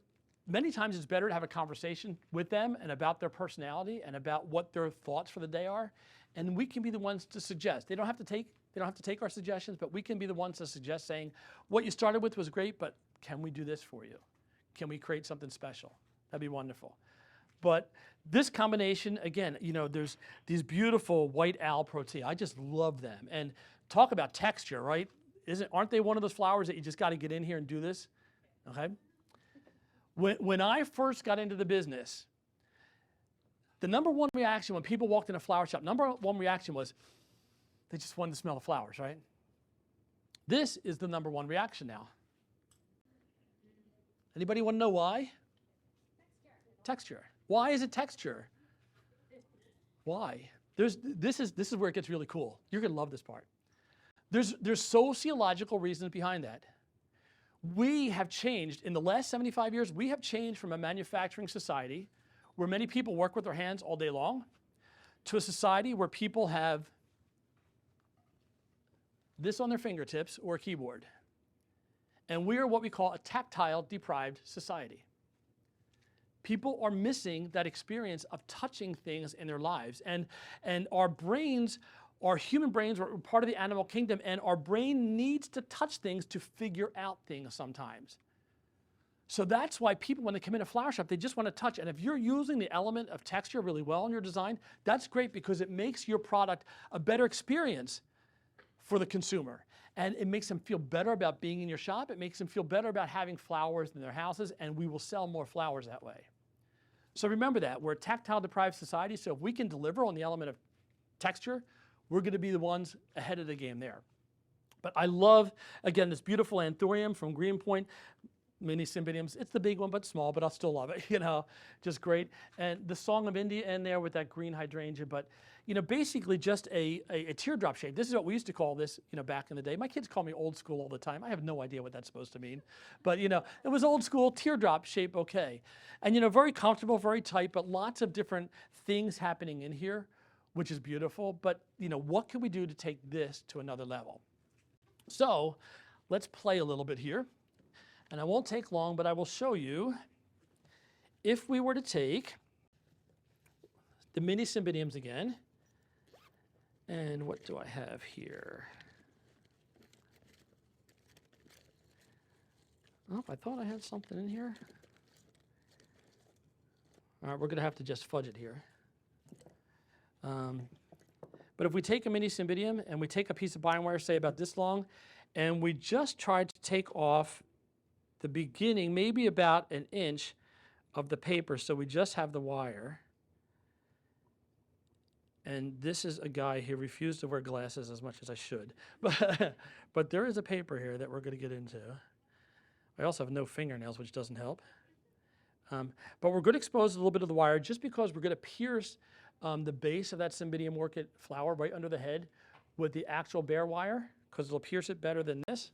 many times it's better to have a conversation with them and about their personality and about what their thoughts for the day are. And we can be the ones to suggest. They don't have to take our suggestions, but we can be the ones to suggest, saying, what you started with was great, but can we do this for you? Can we create something special? That'd be wonderful. But this combination, again, there's these beautiful white owl protea. I just love them. And talk about texture, right? Aren't they one of those flowers that you just got to get in here and do this? Okay. When I first got into the business, the number one reaction when people walked in a flower shop, number one reaction was they just wanted to smell the flowers, right? This is the number one reaction now. Anybody want to know why? Texture. Why is it texture? Why? This is where it gets really cool. You're going to love this part. There's sociological reasons behind that. We have changed, in the last 75 years, we have changed from a manufacturing society where many people work with their hands all day long to a society where people have this on their fingertips or a keyboard. And we are what we call a tactile deprived society. People are missing that experience of touching things in their lives. And our brains, our human brains are part of the animal kingdom, and our brain needs to touch things to figure out things sometimes. So that's why people, when they come in a flower shop, they just want to touch. And if you're using the element of texture really well in your design, that's great because it makes your product a better experience for the consumer. And it makes them feel better about being in your shop. It makes them feel better about having flowers in their houses, and we will sell more flowers that way. So remember that. We're a tactile deprived society, so if we can deliver on the element of texture, we're going to be the ones ahead of the game there. But I love, again, this beautiful anthurium from Greenpoint, mini cymbidiums. It's the big one, but small, but I'll still love it, just great. And the Song of India in there with that green hydrangea, but, basically just a teardrop shape. This is what we used to call this, back in the day. My kids call me old school all the time. I have no idea what that's supposed to mean. But, it was old school, teardrop shape, okay. And, very comfortable, very tight, but lots of different things happening in here, which is beautiful. But, what can we do to take this to another level? So let's play a little bit here. And I won't take long, but I will show you if we were to take the mini cymbidiums again. And what do I have here? Oh, I thought I had something in here. All right, we're going to have to just fudge it here. But if we take a mini cymbidium and we take a piece of bind wire, say about this long, and we just try to take off the beginning, maybe about an inch of the paper, so we just have the wire. And this is a guy who refused to wear glasses as much as I should. But there is a paper here that we're going to get into. I also have no fingernails, which doesn't help. But we're going to expose a little bit of the wire just because we're going to pierce the base of that cymbidium orchid flower right under the head with the actual bare wire, because it'll pierce it better than this.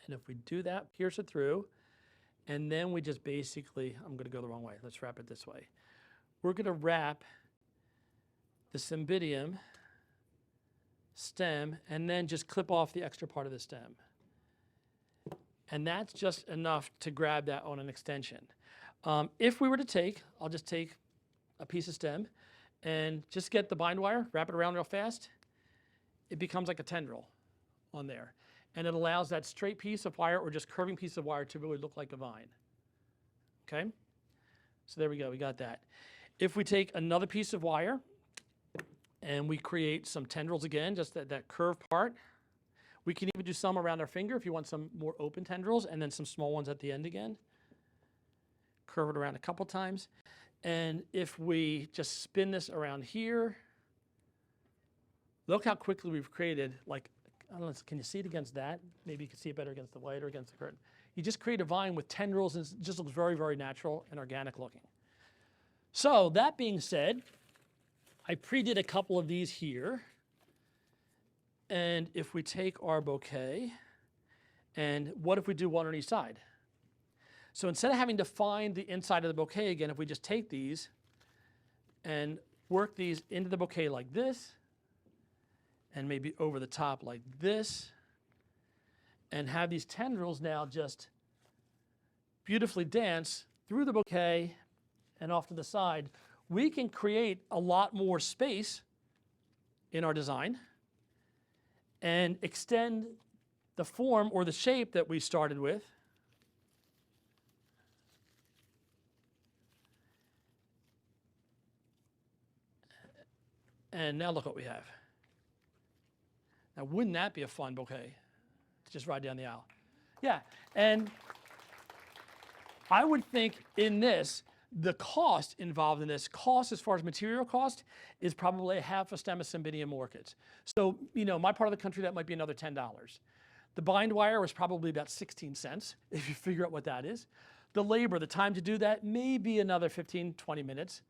And if we do that, pierce it through, and then we just basically, I'm going to go the wrong way. Let's wrap it this way. We're going to wrap the cymbidium stem and then just clip off the extra part of the stem. And that's just enough to grab that on an extension. If we were to take, I'll just take a piece of stem and just get the bind wire, wrap it around real fast, it becomes like a tendril on there. And it allows that straight piece of wire or just curving piece of wire to really look like a vine. Okay? So there we go, we got that. If we take another piece of wire and we create some tendrils again, just that curved part, we can even do some around our finger if you want some more open tendrils, and then some small ones at the end again. Curve it around a couple times. And if we just spin this around here, look how quickly we've created, like, I don't know, can you see it against that? Maybe you can see it better against the white or against the curtain. You just create a vine with tendrils, and it just looks very, very natural and organic looking. So that being said, I pre-did a couple of these here. And if we take our bouquet, and what if we do one on each side? So instead of having to find the inside of the bouquet again, if we just take these and work these into the bouquet like this, and maybe over the top like this, and have these tendrils now just beautifully dance through the bouquet and off to the side, we can create a lot more space in our design and extend the form or the shape that we started with. And now look what we have. Now, wouldn't that be a fun bouquet to just ride down the aisle? Yeah, and I would think in this, the cost involved in this, cost as far as material cost, is probably half a stem of cymbidium orchids. So, you know, my part of the country, that might be another $10. The bind wire was probably about 16 cents, if you figure out what that is. The labor, the time to do that, may be another 15, 20 minutes.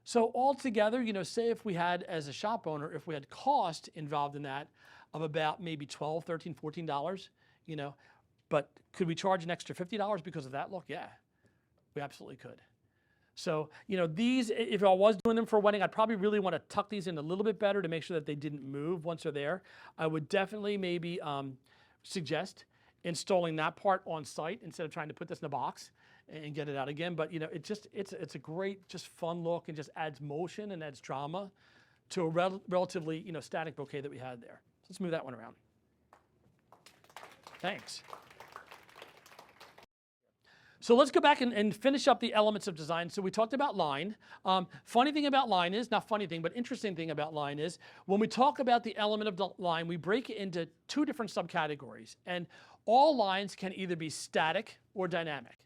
So altogether, you know, say if we had, as a shop owner, if we had cost involved in that of about maybe $12, $13, $14, you know, but could we charge an extra $50 because of that look? Yeah, we absolutely could. So, you know, these, if I was doing them for a wedding, I'd probably really want to tuck these in a little bit better to make sure that they didn't move once they're there. I would definitely maybe suggest installing that part on site instead of trying to put this in a box and get it out again. But, you know, it's a great, just fun look, and just adds motion and adds drama to a relatively, you know, static bouquet that we had there. So let's move that one around. Thanks. So let's go back and finish up the elements of design. So we talked about line. Funny thing about line is, not funny thing, but interesting thing about line is, when we talk about the element of the line, we break it into two different subcategories. And all lines can either be static or dynamic.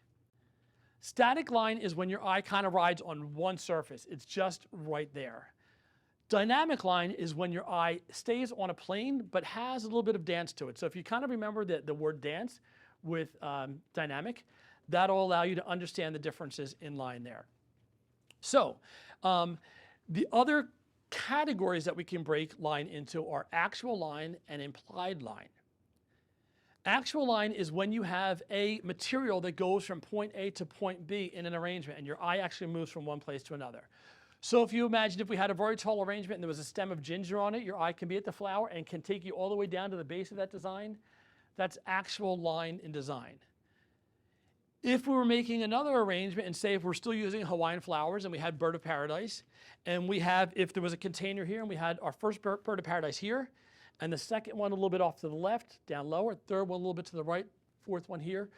Static line is when your eye kind of rides on one surface. It's just right there. Dynamic line is when your eye stays on a plane but has a little bit of dance to it. So if you kind of remember the word dance with dynamic, that'll allow you to understand the differences in line there. So the other categories that we can break line into are actual line and implied line. Actual line is when you have a material that goes from point A to point B in an arrangement, and your eye actually moves from one place to another. So if you imagine if we had a very tall arrangement and there was a stem of ginger on it, your eye can be at the flower and can take you all the way down to the base of that design. That's actual line in design. If we were making another arrangement, and say if we're still using Hawaiian flowers and we had bird of paradise, and we have, if there was a container here and we had our first bird of paradise here, and the second one a little bit off to the left, down lower, third one a little bit to the right, fourth one here,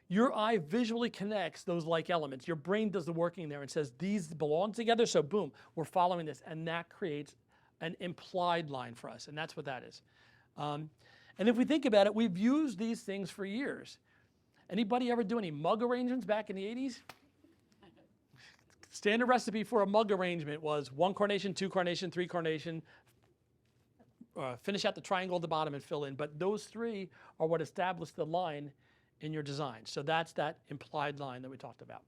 your eye visually connects those like elements. Your brain does the working there and says these belong together, so boom, we're following this, and that creates an implied line for us, and that's what that is. And if we think about it, we've used these things for years. Anybody ever do any mug arrangements back in the 80s? Standard recipe for a mug arrangement was 1 carnation, 2 carnation, 3 carnation, finish out the triangle at the bottom and fill in. But those 3 are what establish the line in your design. So that's that implied line that we talked about.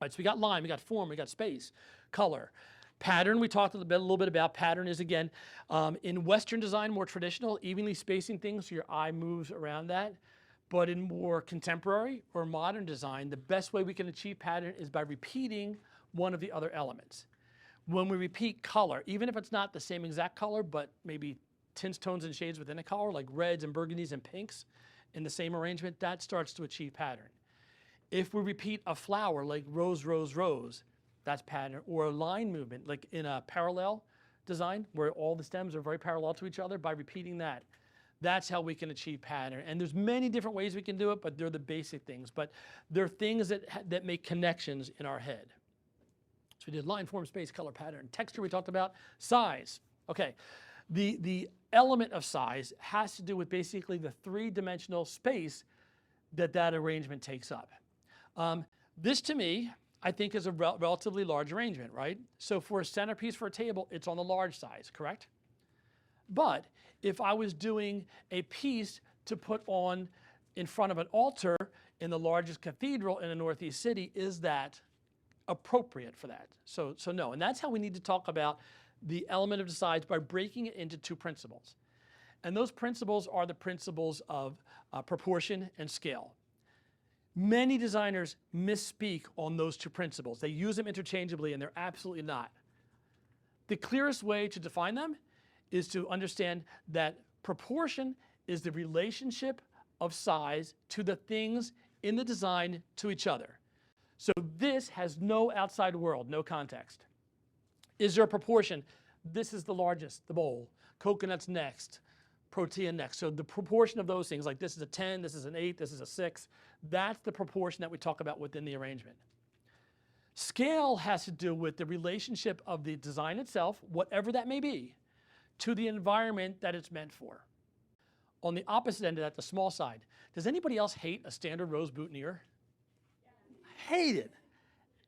All right, so we got line, we got form, we got space, color. Pattern, we talked a little bit about. Pattern is, again, in Western design, more traditional, evenly spacing things so your eye moves around that. But in more contemporary or modern design, the best way we can achieve pattern is by repeating one of the other elements. When we repeat color, even if it's not the same exact color, but maybe tints, tones, and shades within a color, like reds and burgundies and pinks in the same arrangement, that starts to achieve pattern. If we repeat a flower like rose, rose, rose, that's pattern. Or a line movement, like in a parallel design, where all the stems are very parallel to each other, by repeating that. That's how we can achieve pattern. And there's many different ways we can do it, but they're the basic things. But they're things that make connections in our head. So we did line, form, space, color, pattern. Texture we talked about. Size. Okay. The element of size has to do with basically the 3-dimensional space that arrangement takes up. This, to me, I think is a relatively large arrangement, right? So for a centerpiece for a table, it's on the large size, correct? But if I was doing a piece to put on in front of an altar in the largest cathedral in a Northeast city, is that appropriate for that? So no, and that's how we need to talk about the element of the size, by breaking it into 2 principles. And those principles are the principles of proportion and scale. Many designers misspeak on those 2 principles. They use them interchangeably, and they're absolutely not. The clearest way to define them is to understand that proportion is the relationship of size to the things in the design to each other. So this has no outside world, no context. Is there a proportion? This is the largest, the bowl. Coconut's next, protea next. So the proportion of those things, like this is a 10, this is an 8, this is a 6, that's the proportion that we talk about within the arrangement. Scale has to do with the relationship of the design itself, whatever that may be, to the environment that it's meant for. On the opposite end of that, the small side, does anybody else hate a standard rose boutonniere? Hate it.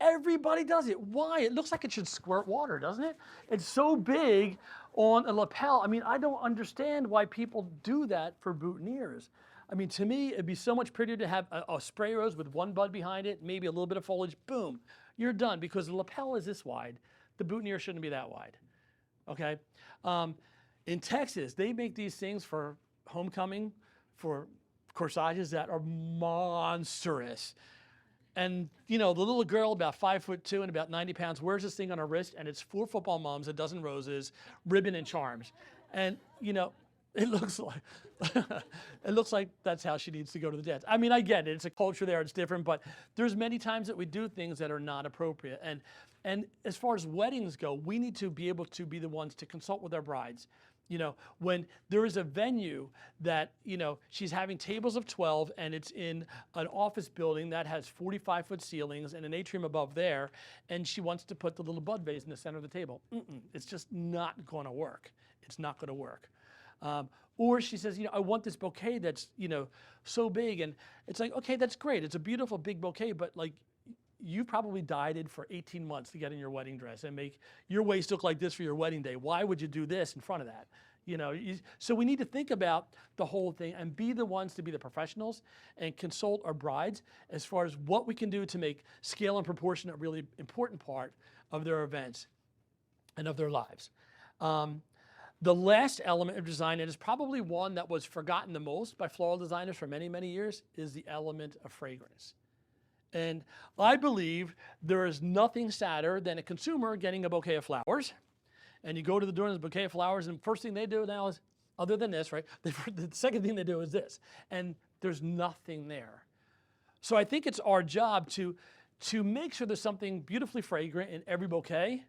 Everybody does it. Why? It looks like it should squirt water, doesn't it? It's so big on a lapel. I mean, I don't understand why people do that for boutonnieres. I mean, to me, it'd be so much prettier to have a spray rose with 1 bud behind it, maybe a little bit of foliage, boom, you're done, because the lapel is this wide. The boutonniere shouldn't be that wide, okay? In Texas, they make these things for homecoming, for corsages that are monstrous. And, you know, the little girl, about 5'2" and about 90 pounds, wears this thing on her wrist, and it's 4 football moms, a dozen roses, ribbon and charms. And, you know, it looks like that's how she needs to go to the dance. I mean, I get it. It's a culture there. It's different. But there's many times that we do things that are not appropriate. And as far as weddings go, we need to be able to be the ones to consult with our brides. You know, when there is a venue that, you know, she's having tables of 12 and it's in an office building that has 45-foot ceilings and an atrium above there, and she wants to put the little bud vase in the center of the table. It's just not going to work. It's not going to work. Or she says, you know, I want this bouquet that's, you know, so big. And it's like, okay, that's great. It's a beautiful big bouquet, but like, you probably dieted for 18 months to get in your wedding dress and make your waist look like this for your wedding day. Why would you do this in front of that? You know, so we need to think about the whole thing and be the ones to be the professionals and consult our brides as far as what we can do to make scale and proportion a really important part of their events and of their lives. The last element of design, and is probably one that was forgotten the most by floral designers for many, many years, is the element of fragrance. And I believe there is nothing sadder than a consumer getting a bouquet of flowers, and you go to the door and there's a bouquet of flowers, and the first thing they do now is, other than this, right? The second thing they do is this, and there's nothing there. So I think it's our job to make sure there's something beautifully fragrant in every bouquet,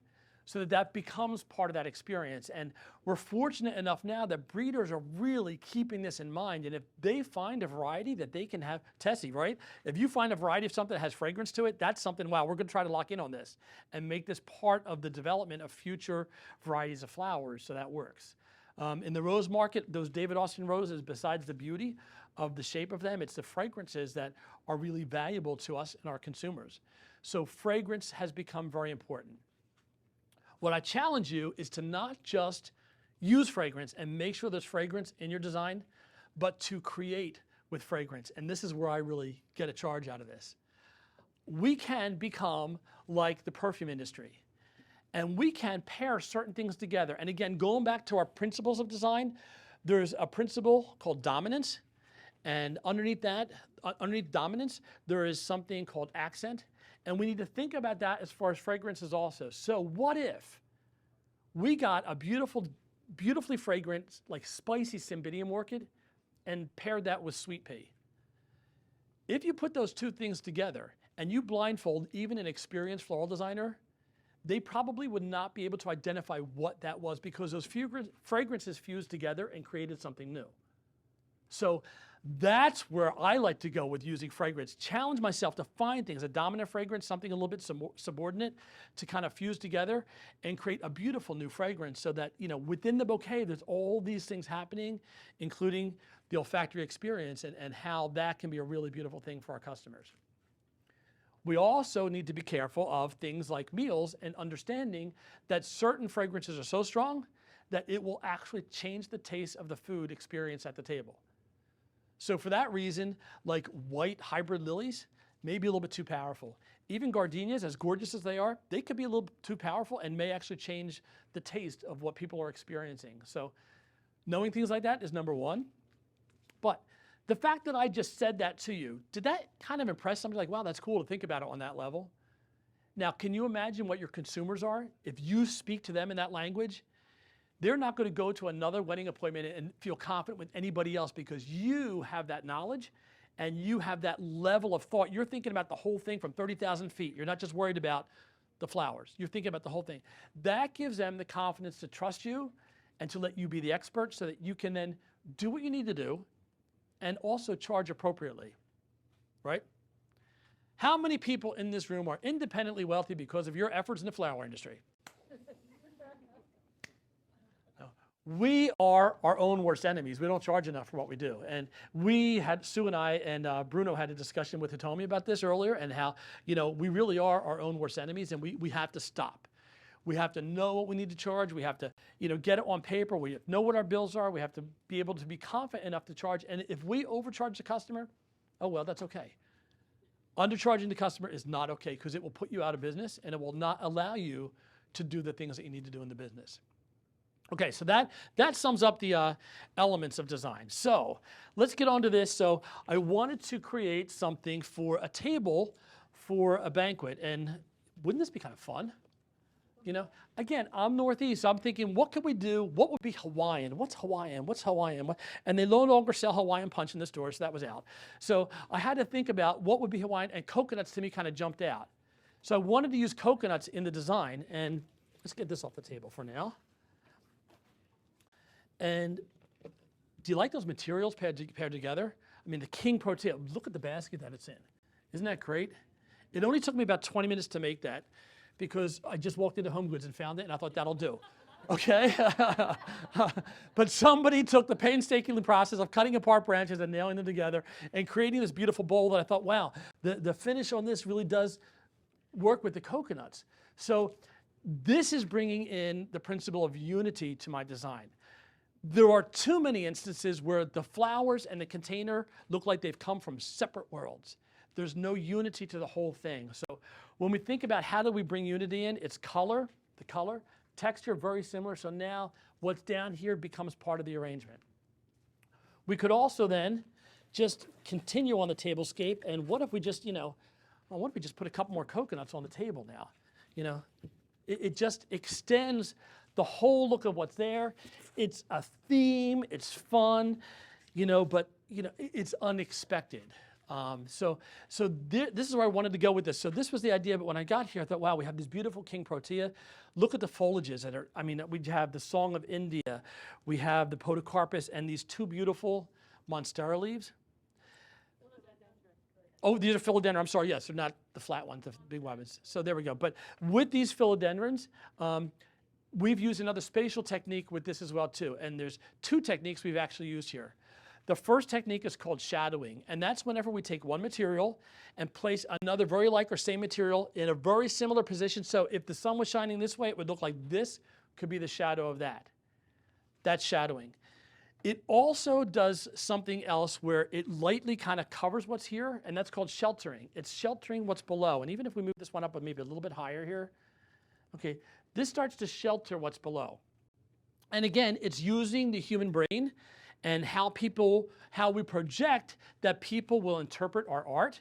so that that becomes part of that experience. And we're fortunate enough now that breeders are really keeping this in mind. And if they find a variety that they can have, Tessie, right? If you find a variety of something that has fragrance to it, that's something, wow, we're gonna try to lock in on this and make this part of the development of future varieties of flowers, so that works. In the rose market, those David Austin roses, besides the beauty of the shape of them, it's the fragrances that are really valuable to us and our consumers. So fragrance has become very important. What I challenge you is to not just use fragrance and make sure there's fragrance in your design, but to create with fragrance. And this is where I really get a charge out of this. We can become like the perfume industry, and we can pair certain things together. And again, going back to our principles of design, there's a principle called dominance. And underneath that, underneath dominance, there is something called accent. And we need to think about that as far as fragrances also. So what if we got a beautifully fragrant, like spicy Cymbidium orchid and paired that with sweet pea? If you put those two things together and you blindfold even an experienced floral designer, they probably would not be able to identify what that was, because those fragrances fused together and created something new. So that's where I like to go with using fragrance. Challenge myself to find things, a dominant fragrance, something a little bit subordinate, to kind of fuse together and create a beautiful new fragrance, so that, you know, within the bouquet, there's all these things happening, including the olfactory experience and how that can be a really beautiful thing for our customers. We also need to be careful of things like meals and understanding that certain fragrances are so strong that it will actually change the taste of the food experience at the table. So for that reason, like white hybrid lilies may be a little bit too powerful. Even gardenias, as gorgeous as they are, they could be a little too powerful and may actually change the taste of what people are experiencing. So knowing things like that is number one. But the fact that I just said that to you, did that kind of impress somebody? Like, wow, that's cool to think about it on that level. Now, can you imagine what your consumers are? If you speak to them in that language, they're not going to go to another wedding appointment and feel confident with anybody else, because you have that knowledge and you have that level of thought. You're thinking about the whole thing from 30,000 feet. You're not just worried about the flowers. You're thinking about the whole thing. That gives them the confidence to trust you and to let you be the expert, so that you can then do what you need to do and also charge appropriately, right? How many people in this room are independently wealthy because of your efforts in the flower industry? We are our own worst enemies. We don't charge enough for what we do. And we had, Sue and I and Bruno had a discussion with Hitomi about this earlier, and how, you know, we really are our own worst enemies, and we have to stop. We have to know what we need to charge. We have to, you know, get it on paper. We know what our bills are. We have to be able to be confident enough to charge. And if we overcharge the customer, oh well, that's okay. Undercharging the customer is not okay, because it will put you out of business and it will not allow you to do the things that you need to do in the business. Okay, so that sums up the elements of design. So let's get on to this. So I wanted to create something for a table for a banquet. And wouldn't this be kind of fun? You know, again, I'm Northeast, so I'm thinking, what could we do? What would be Hawaiian? What's Hawaiian? What's Hawaiian? And they no longer sell Hawaiian punch in the store, so that was out. So I had to think about what would be Hawaiian, and coconuts to me kind of jumped out. So I wanted to use coconuts in the design, and let's get this off the table for now. And do you like those materials paired together? I mean, the King Protea, look at the basket that it's in. Isn't that great? It only took me about 20 minutes to make that, because I just walked into Home Goods and found it, and I thought, that'll do. Okay? But somebody took the painstaking process of cutting apart branches and nailing them together and creating this beautiful bowl that I thought, wow, the finish on this really does work with the coconuts. So this is bringing in the principle of unity to my design. There are too many instances where the flowers and the container look like they've come from separate worlds. There's no unity to the whole thing. So when we think about how do we bring unity in, it's color, the color, texture, very similar. So now what's down here becomes part of the arrangement. We could also then just continue on the tablescape, and what if we just, you know, well, what if we just put a couple more coconuts on the table now? You know, it just extends the whole look of what's there. It's a theme, it's fun, you know, but, you know, it's unexpected. This is where I wanted to go with this. So this was the idea, but when I got here, I thought, wow, we have this beautiful King Protea. Look at the foliages that are, I mean, we have the Song of India, we have the Podocarpus, and these two beautiful monstera leaves. Oh, these are philodendron. I'm sorry, yes, they're not the flat ones, the big ones. So there we go. But with these philodendrons, we've used another spatial technique with this as well too. And there's two techniques we've actually used here. The first technique is called shadowing, and that's whenever we take one material and place another very like or same material in a very similar position. So if the sun was shining this way, it would look like this could be the shadow of that. That's shadowing. It also does something else where it lightly kind of covers what's here, and that's called sheltering. It's sheltering what's below. And even if we move this one up maybe a little bit higher here, okay, this starts to shelter what's below. And again, it's using the human brain and how we project that people will interpret our art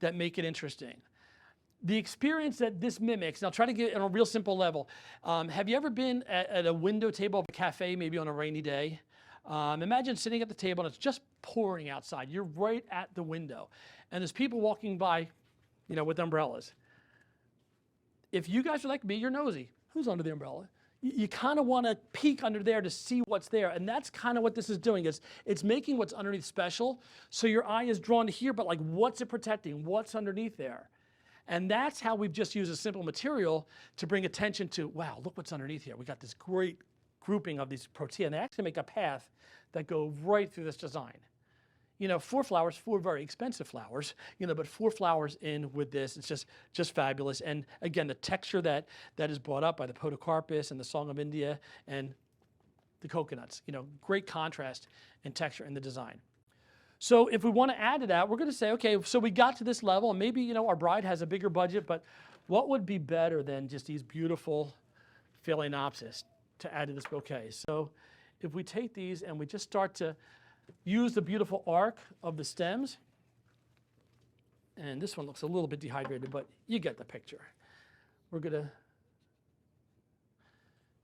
that make it interesting. The experience that this mimics, and I'll try to get it on a real simple level. Have you ever been at a window table of a cafe, maybe on a rainy day? Imagine sitting at the table and it's just pouring outside. You're right at the window. And there's people walking by, you know, with umbrellas. If you guys are like me, you're nosy. Who's under the umbrella? You kind of want to peek under there to see what's there. And that's kind of what this is doing. It's making what's underneath special. So your eye is drawn to here, but like what's it protecting? What's underneath there? And that's how we've just used a simple material to bring attention to, wow, look what's underneath here. We got this great grouping of these protea, and they actually make a path that go right through this design. You know, 4 flowers, 4 very expensive flowers, you know, but 4 flowers in with this, it's just fabulous. And again, the texture that is brought up by the Podocarpus and the Song of India and the coconuts, you know, great contrast and texture in the design. So if we want to add to that, we're going to say, okay, so we got to this level, and maybe, you know, our bride has a bigger budget, but what would be better than just these beautiful phalaenopsis to add to this bouquet? So if we take these and we just start to use the beautiful arc of the stems, and this one looks a little bit dehydrated, but you get the picture. We're going to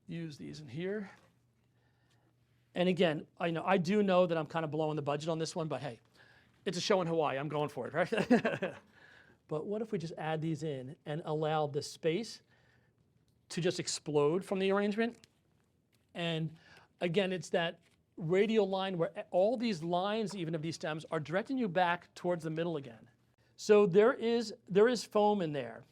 use these in here. And again, I do know that I'm kind of blowing the budget on this one, but hey, it's a show in Hawaii. I'm going for it, right? But what if we just add these in and allow the space to just explode from the arrangement? And again, it's that radial line where all these lines, even of these stems, are directing you back towards the middle again. So there is foam in there.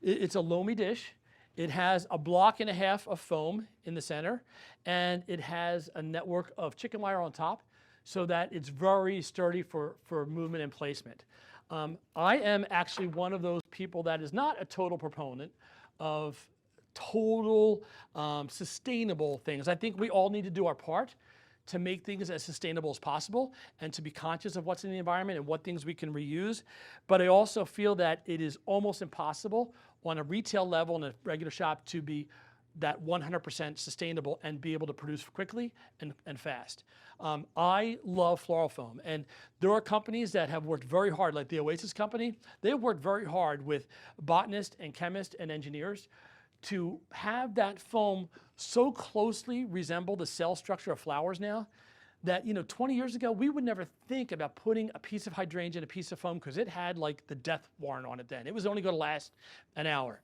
It's a loamy dish. It has a block and a half of foam in the center, and it has a network of chicken wire on top so that it's very sturdy for movement and placement. I am actually one of those people that is not a total proponent of total sustainable things. I think we all need to do our part to make things as sustainable as possible and to be conscious of what's in the environment and what things we can reuse. But I also feel that it is almost impossible on a retail level in a regular shop to be that 100% sustainable and be able to produce quickly and fast. I love floral foam, and there are companies that have worked very hard, like the Oasis company. They've worked very hard with botanists and chemists and engineers to have that foam so closely resemble the cell structure of flowers now that, 20 years ago, we would never think about putting a piece of hydrangea in a piece of foam because it had like the death warrant on it then. It was only going to last an hour.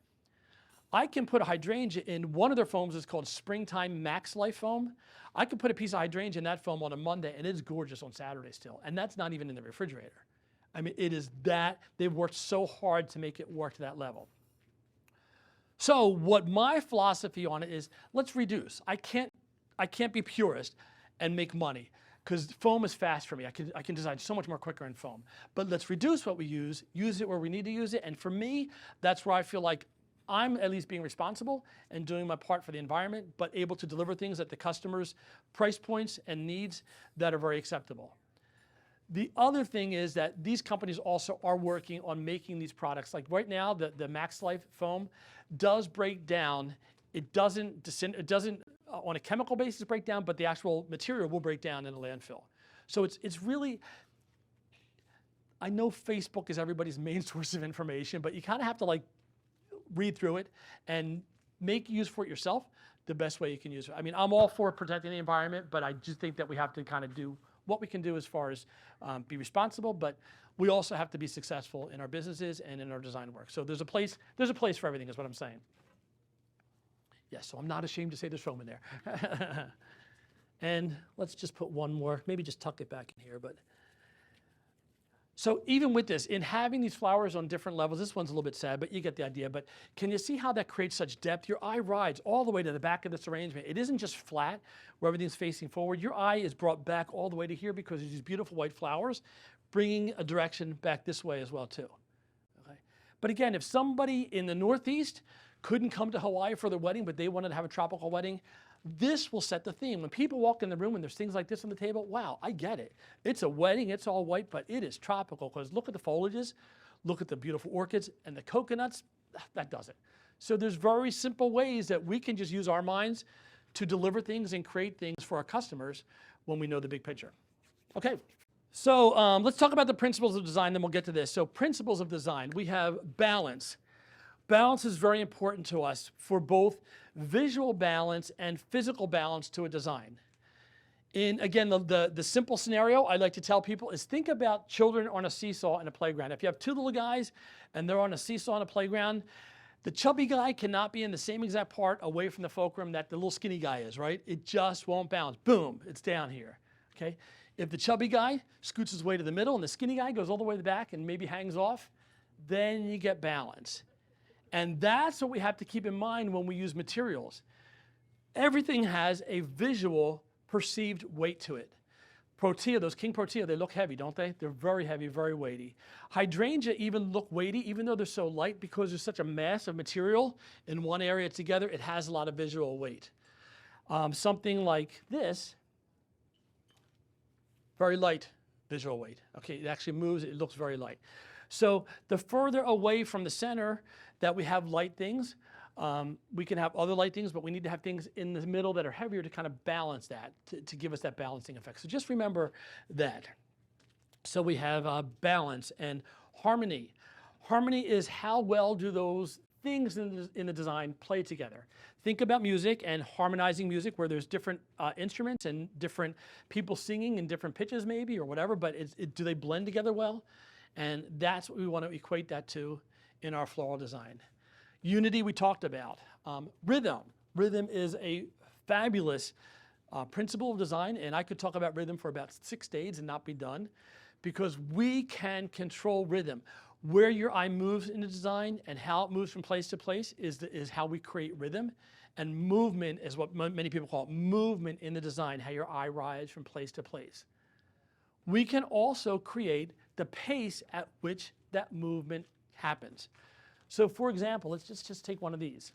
I can put a hydrangea in one of their foams. It's called Springtime Max Life foam. I could put a piece of hydrangea in that foam on a Monday, and it's gorgeous on Saturday still. And that's not even in the refrigerator. I mean, it is that, they've worked so hard to make it work to that level. So what my philosophy on it is, let's reduce. I can't be purist and make money because foam is fast for me. I can design so much more quicker in foam. But let's reduce what we use it where we need to use it. And for me, that's where I feel like I'm at least being responsible and doing my part for the environment, but able to deliver things at the customer's price points and needs that are very acceptable. The other thing is that these companies also are working on making these products. Like right now, the Max Life foam does break down. It doesn't on a chemical basis break down, but the actual material will break down in a landfill. So it's really, I know Facebook is everybody's main source of information, but you kind of have to like read through it and make use for it yourself the best way you can use it. I mean, I'm all for protecting the environment, but I just think that we have to kind of do what we can do as far as be responsible, but we also have to be successful in our businesses and in our design work. So there's a place for everything is what I'm saying. Yes, so I'm not ashamed to say there's foam in there. And let's just put one more, maybe just tuck it back in here. But so even with this, in having these flowers on different levels, this one's a little bit sad, but you get the idea. But can you see how that creates such depth? Your eye rides all the way to the back of this arrangement. It isn't just flat where everything's facing forward. Your eye is brought back all the way to here because of these beautiful white flowers, bringing a direction back this way as well too. Okay? But again, if somebody in the Northeast couldn't come to Hawaii for their wedding, but they wanted to have a tropical wedding, this will set the theme. When people walk in the room and there's things like this on the table, wow, I get it. It's a wedding, it's all white, but it is tropical because look at the foliages, look at the beautiful orchids and the coconuts, that does it. So there's very simple ways that we can just use our minds to deliver things and create things for our customers when we know the big picture. Okay, so let's talk about the principles of design, then we'll get to this. So principles of design, we have balance. Balance is very important to us for both visual balance and physical balance to a design. In, again, the simple scenario I like to tell people is think about children on a seesaw in a playground. If you have two little guys and they're on a seesaw in a playground, the chubby guy cannot be in the same exact part away from the fulcrum that the little skinny guy is, right? It just won't balance. Boom, it's down here, okay? If the chubby guy scoots his way to the middle and the skinny guy goes all the way to the back and maybe hangs off, then you get balance. And that's what we have to keep in mind when we use materials. Everything has a visual perceived weight to it. Protea, those king protea, they look heavy, don't they? They're very heavy, very weighty. Hydrangea even look weighty, even though they're so light, because there's such a mass of material in one area together, it has a lot of visual weight. Something like this, very light visual weight. Okay, it actually moves, it looks very light. So the further away from the center that we have light things, we can have other light things, but we need to have things in the middle that are heavier to kind of balance that, to give us that balancing effect. So just remember that. So we have balance and harmony. Harmony is how well do those things in the design play together. Think about music and harmonizing music where there's different instruments and different people singing in different pitches maybe or whatever, but do they blend together well? And that's what we want to equate that to in our floral design. Unity we talked about. Rhythm. Rhythm is a fabulous principle of design, and I could talk about rhythm for about 6 days and not be done, because we can control rhythm. Where your eye moves in the design and how it moves from place to place is how we create rhythm, and movement is what many people call it, movement in the design, how your eye rides from place to place. We can also create the pace at which that movement happens. So for example, let's just take one of these.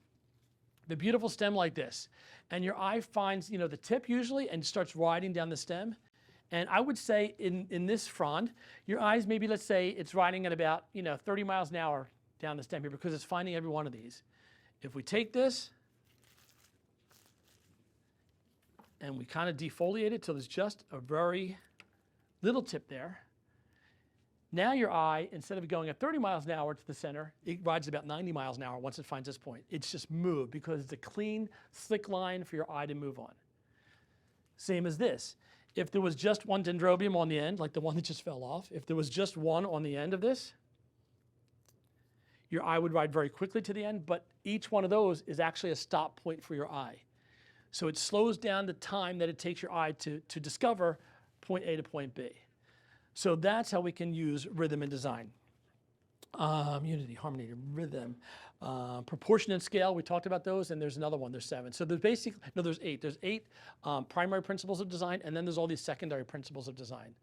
The beautiful stem like this, and your eye finds, the tip usually and starts riding down the stem. And I would say in this frond, your eyes maybe, let's say it's riding at about, 30 miles an hour down the stem here because it's finding every one of these. If we take this and we kind of defoliate it till there's just a very little tip there, now your eye, instead of going at 30 miles an hour to the center, it rides about 90 miles an hour once it finds this point. It's just moved because it's a clean, slick line for your eye to move on. Same as this. If there was just one dendrobium on the end, like the one that just fell off, if there was just one on the end of this, your eye would ride very quickly to the end, but each one of those is actually a stop point for your eye. So it slows down the time that it takes your eye to discover point A to point B. So that's how we can use rhythm in design. Unity, harmony, rhythm, proportion and scale, we talked about those, and there's another one, there's 7. So there's basically, no, there's 8. There's 8 primary principles of design, and then there's all these secondary principles of design.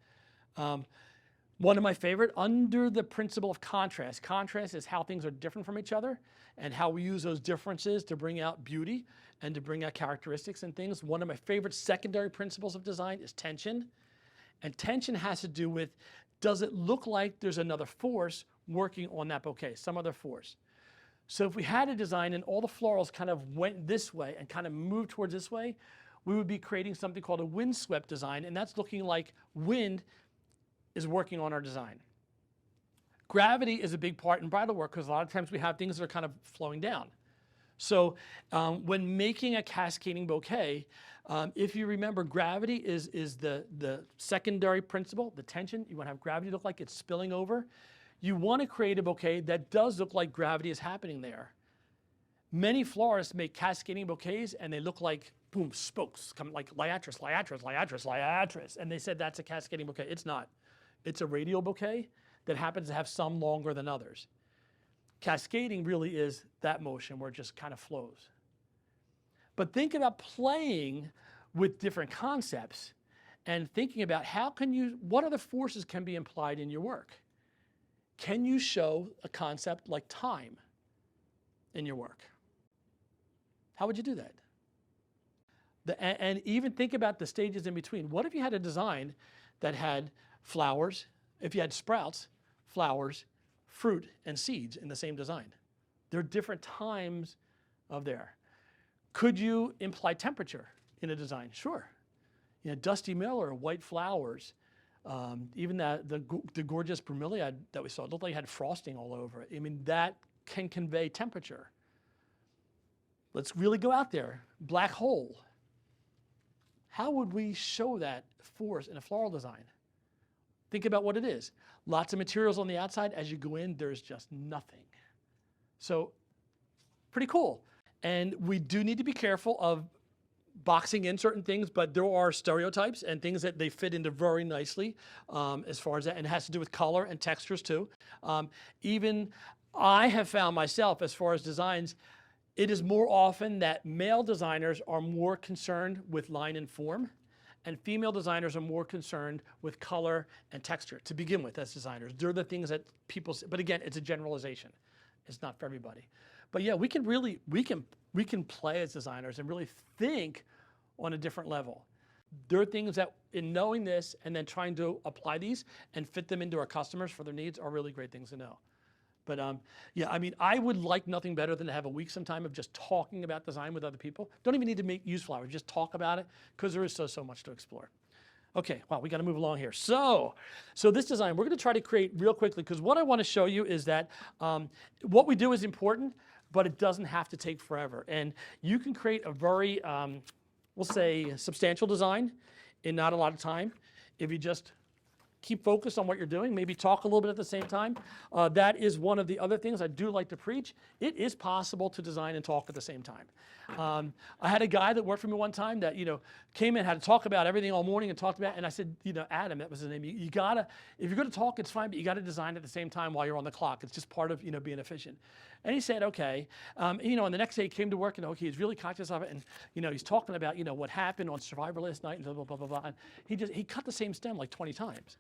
One of my favorite, under the principle of contrast. Contrast is how things are different from each other, and how we use those differences to bring out beauty and to bring out characteristics and things. One of my favorite secondary principles of design is tension. And tension has to do with, does it look like there's another force working on that bouquet, some other force? So if we had a design and all the florals kind of went this way and kind of moved towards this way, we would be creating something called a windswept design, and that's looking like wind is working on our design. Gravity is a big part in bridal work because a lot of times we have things that are kind of flowing down. So when making a cascading bouquet, If you remember, gravity is the secondary principle, the tension. You want to have gravity look like it's spilling over. You want to create a bouquet that does look like gravity is happening there. Many florists make cascading bouquets and they look like, boom, spokes, come like liatris, liatris, liatris, liatris. And they said that's a cascading bouquet. It's not. It's a radial bouquet that happens to have some longer than others. Cascading really is that motion where it just kind of flows. But think about playing with different concepts and thinking about what other forces can be implied in your work. Can you show a concept like time in your work? How would you do that? And even think about the stages in between. What if you had a design that had flowers, if you had sprouts, flowers, fruit, and seeds in the same design? There are different times of there. Could you imply temperature in a design? Sure. You know, dusty miller, white flowers, even the gorgeous bromeliad that we saw, it looked like it had frosting all over it. I mean, that can convey temperature. Let's really go out there. Black hole. How would we show that force in a floral design? Think about what it is. Lots of materials on the outside. As you go in, there's just nothing. So, pretty cool. And we do need to be careful of boxing in certain things, but there are stereotypes and things that they fit into very nicely as far as that, and it has to do with color and textures too. Even I have found myself, as far as designs, it is more often that male designers are more concerned with line and form, and female designers are more concerned with color and texture to begin with as designers. They're the things that people, but again, it's a generalization. It's not for everybody. But yeah, we can play as designers and really think on a different level. There are things that in knowing this and then trying to apply these and fit them into our customers for their needs are really great things to know. But yeah, I mean, I would like nothing better than to have a week sometime of just talking about design with other people. Don't even need to use flowers, just talk about it, because there is so much to explore. Okay, wow, we got to move along here. So this design, we're going to try to create real quickly, because what I want to show you is that what we do is important, but it doesn't have to take forever. And you can create a very, we'll say, substantial design in not a lot of time if you just keep focused on what you're doing, maybe talk a little bit at the same time. That is one of the other things I do like to preach. It is possible to design and talk at the same time. I had a guy that worked for me one time that, came in, had to talk about everything all morning and talked about, and I said, Adam, that was his name, you gotta, if you're gonna talk, it's fine, but you gotta design at the same time while you're on the clock. It's just part of, being efficient. And he said, okay. And the next day he came to work and he's really conscious of it. And, he's talking about, what happened on Survivor last night and blah, blah, blah, blah. And he cut the same stem like 20 times.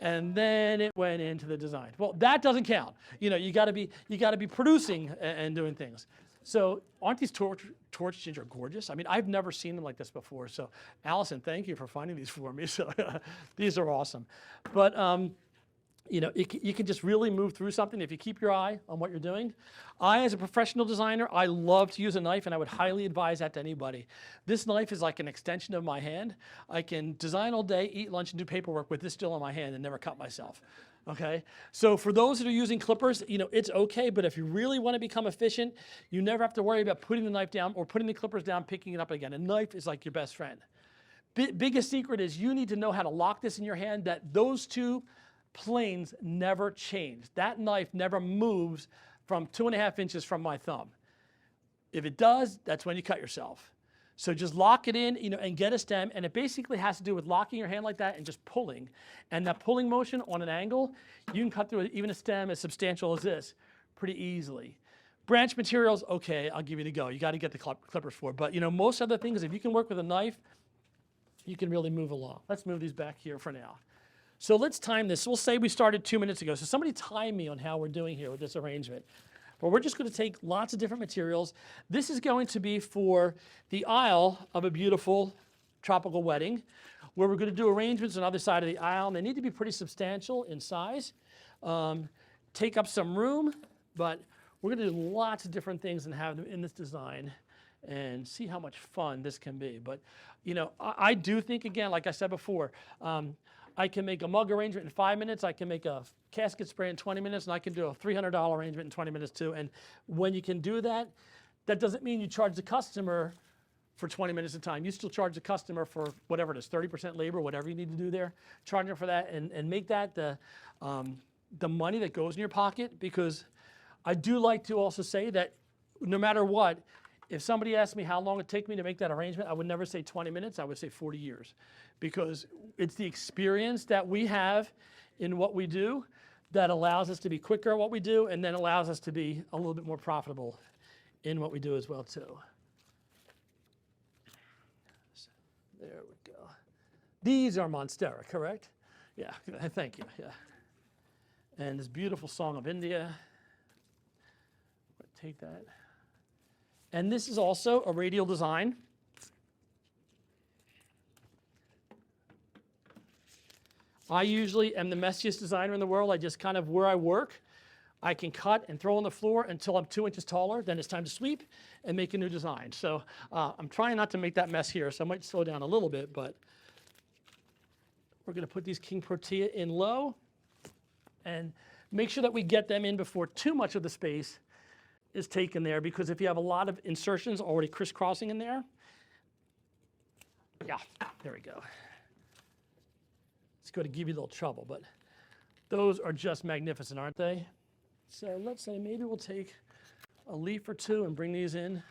And then it went into the design. Well, that doesn't count. You gotta be producing and doing things. So aren't these torch ginger gorgeous? I mean, I've never seen them like this before. So Allison, thank you for finding these for me. So these are awesome. But you can just really move through something if you keep your eye on what you're doing. I, as a professional designer, I love to use a knife, and I would highly advise that to anybody. This knife is like an extension of my hand. I can design all day, eat lunch, and do paperwork with this still in my hand and never cut myself. Okay? So for those that are using clippers, it's okay, but if you really want to become efficient, you never have to worry about putting the knife down or putting the clippers down, picking it up again. A knife is like your best friend. Biggest secret is you need to know how to lock this in your hand, that those two planes never change. That knife never moves from 2.5 inches from my thumb. If it does, that's when you cut yourself. So just lock it in, and get a stem, and it basically has to do with locking your hand like that and just pulling. And that pulling motion on an angle, you can cut through even a stem as substantial as this pretty easily. Branch materials, okay, I'll give you the go. You got to get the clippers for it. But most other things, if you can work with a knife, you can really move along. Let's move these back here for now. So let's time this. We'll say we started 2 minutes ago. So somebody time me on how we're doing here with this arrangement. But we're just going to take lots of different materials. This is going to be for the aisle of a beautiful tropical wedding, where we're going to do arrangements on the other side of the aisle. And they need to be pretty substantial in size, take up some room, but we're going to do lots of different things and have them in this design and see how much fun this can be. But, I do think, again, like I said before, I can make a mug arrangement in 5 minutes. I can make a casket spray in 20 minutes, and I can do a $300 arrangement in 20 minutes too. And when you can do that, that doesn't mean you charge the customer for 20 minutes of time. You still charge the customer for whatever it is, 30% labor, whatever you need to do there. Charge them for that and make that the money that goes in your pocket, because I do like to also say that no matter what, if somebody asked me how long it would take me to make that arrangement, I would never say 20 minutes, I would say 40 years. Because it's the experience that we have in what we do that allows us to be quicker at what we do, and then allows us to be a little bit more profitable in what we do as well too. There we go. These are Monstera, correct? Yeah, thank you, yeah. And this beautiful Song of India. Take that. And this is also a radial design. I usually am the messiest designer in the world. I just kind of, where I work, I can cut and throw on the floor until I'm 2 inches taller. Then it's time to sweep and make a new design. So I'm trying not to make that mess here, so I might slow down a little bit, but we're going to put these King Protea in low and make sure that we get them in before too much of the space is taken there, because if you have a lot of insertions already crisscrossing in there, yeah, there we go. It's going to give you a little trouble, but those are just magnificent, aren't they? So let's say maybe we'll take a leaf or two and bring these in.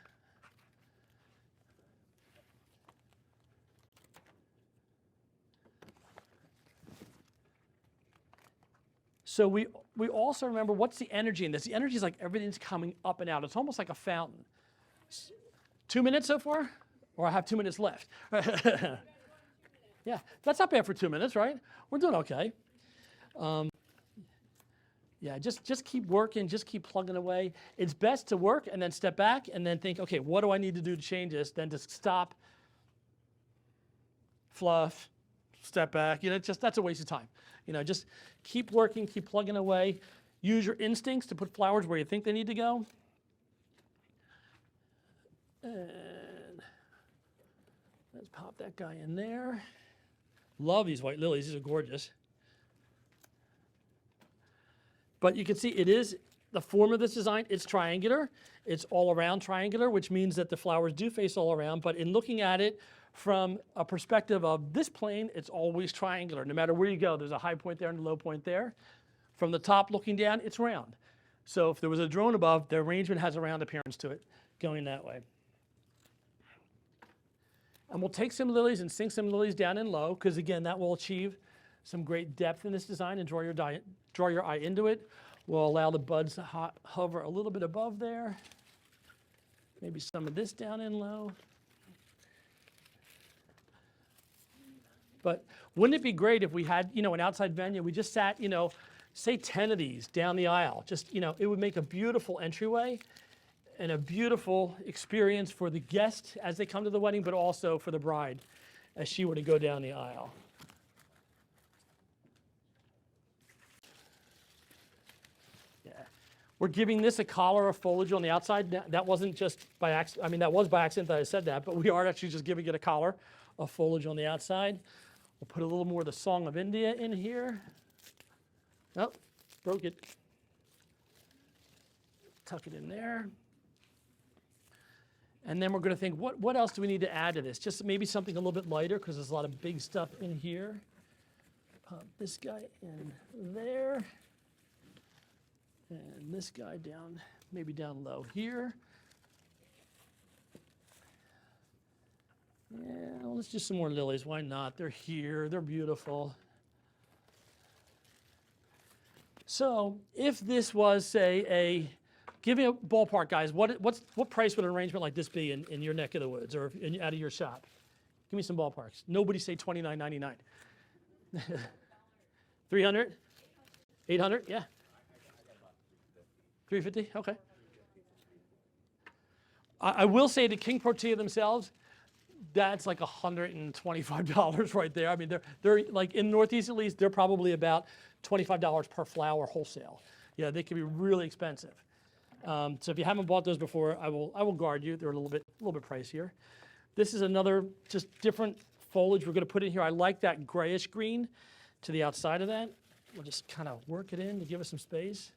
So we also remember, what's the energy in this? The energy is like everything's coming up and out. It's almost like a fountain. 2 minutes so far? Or I have 2 minutes left? Yeah, that's not bad for 2 minutes, right? We're doing okay. Yeah, just keep working, just keep plugging away. It's best to work and then step back and then think, okay, what do I need to do to change this? Then just stop, fluff, step back. You know, that's a waste of time. You know, just keep working, keep plugging away. Use your instincts to put flowers where you think they need to go. And let's pop that guy in there. Love these white lilies, these are gorgeous. But you can see it is, the form of this design, it's triangular. It's all around triangular, which means that the flowers do face all around. But in looking at it from a perspective of this plane, it's always triangular. No matter where you go, there's a high point there and a low point there. From the top looking down, it's round. So if there was a drone above, the arrangement has a round appearance to it going that way. And we'll take some lilies and sink some lilies down in low, because again, that will achieve some great depth in this design and draw your eye into it. We'll allow the buds to hover a little bit above there. Maybe some of this down in low. But wouldn't it be great if we had, you know, an outside venue, we just sat, you know, say 10 of these down the aisle. Just, you know, it would make a beautiful entryway and a beautiful experience for the guest as they come to the wedding, but also for the bride as she were to go down the aisle. Yeah. We're giving this a collar of foliage on the outside. That wasn't just by accident. I mean, that was by accident that I said that, but we are actually just giving it a collar of foliage on the outside. We'll put a little more of the Song of India in here. Oh, broke it. Tuck it in there. And then we're going to think, what else do we need to add to this? Just maybe something a little bit lighter, because there's a lot of big stuff in here. Pop this guy in there. And this guy down, maybe down low here. Yeah, well, let's do some more lilies. Why not? They're here. They're beautiful. So if this was, say, give me a ballpark, guys. What price would an arrangement like this be in your neck of the woods or out of your shop? Give me some ballparks. Nobody say $29.99. 300? 800? Yeah. 350? Okay. I will say the King Protea themselves, that's like $125 right there. I mean, they're like in Northeast at least, they're probably about $25 per flower wholesale. Yeah, they can be really expensive. So if you haven't bought those before, I will guard you. They're a little bit pricier. This is another just different foliage we're going to put in here. I like that grayish green to the outside of that. We'll just kind of work it in to give us some space.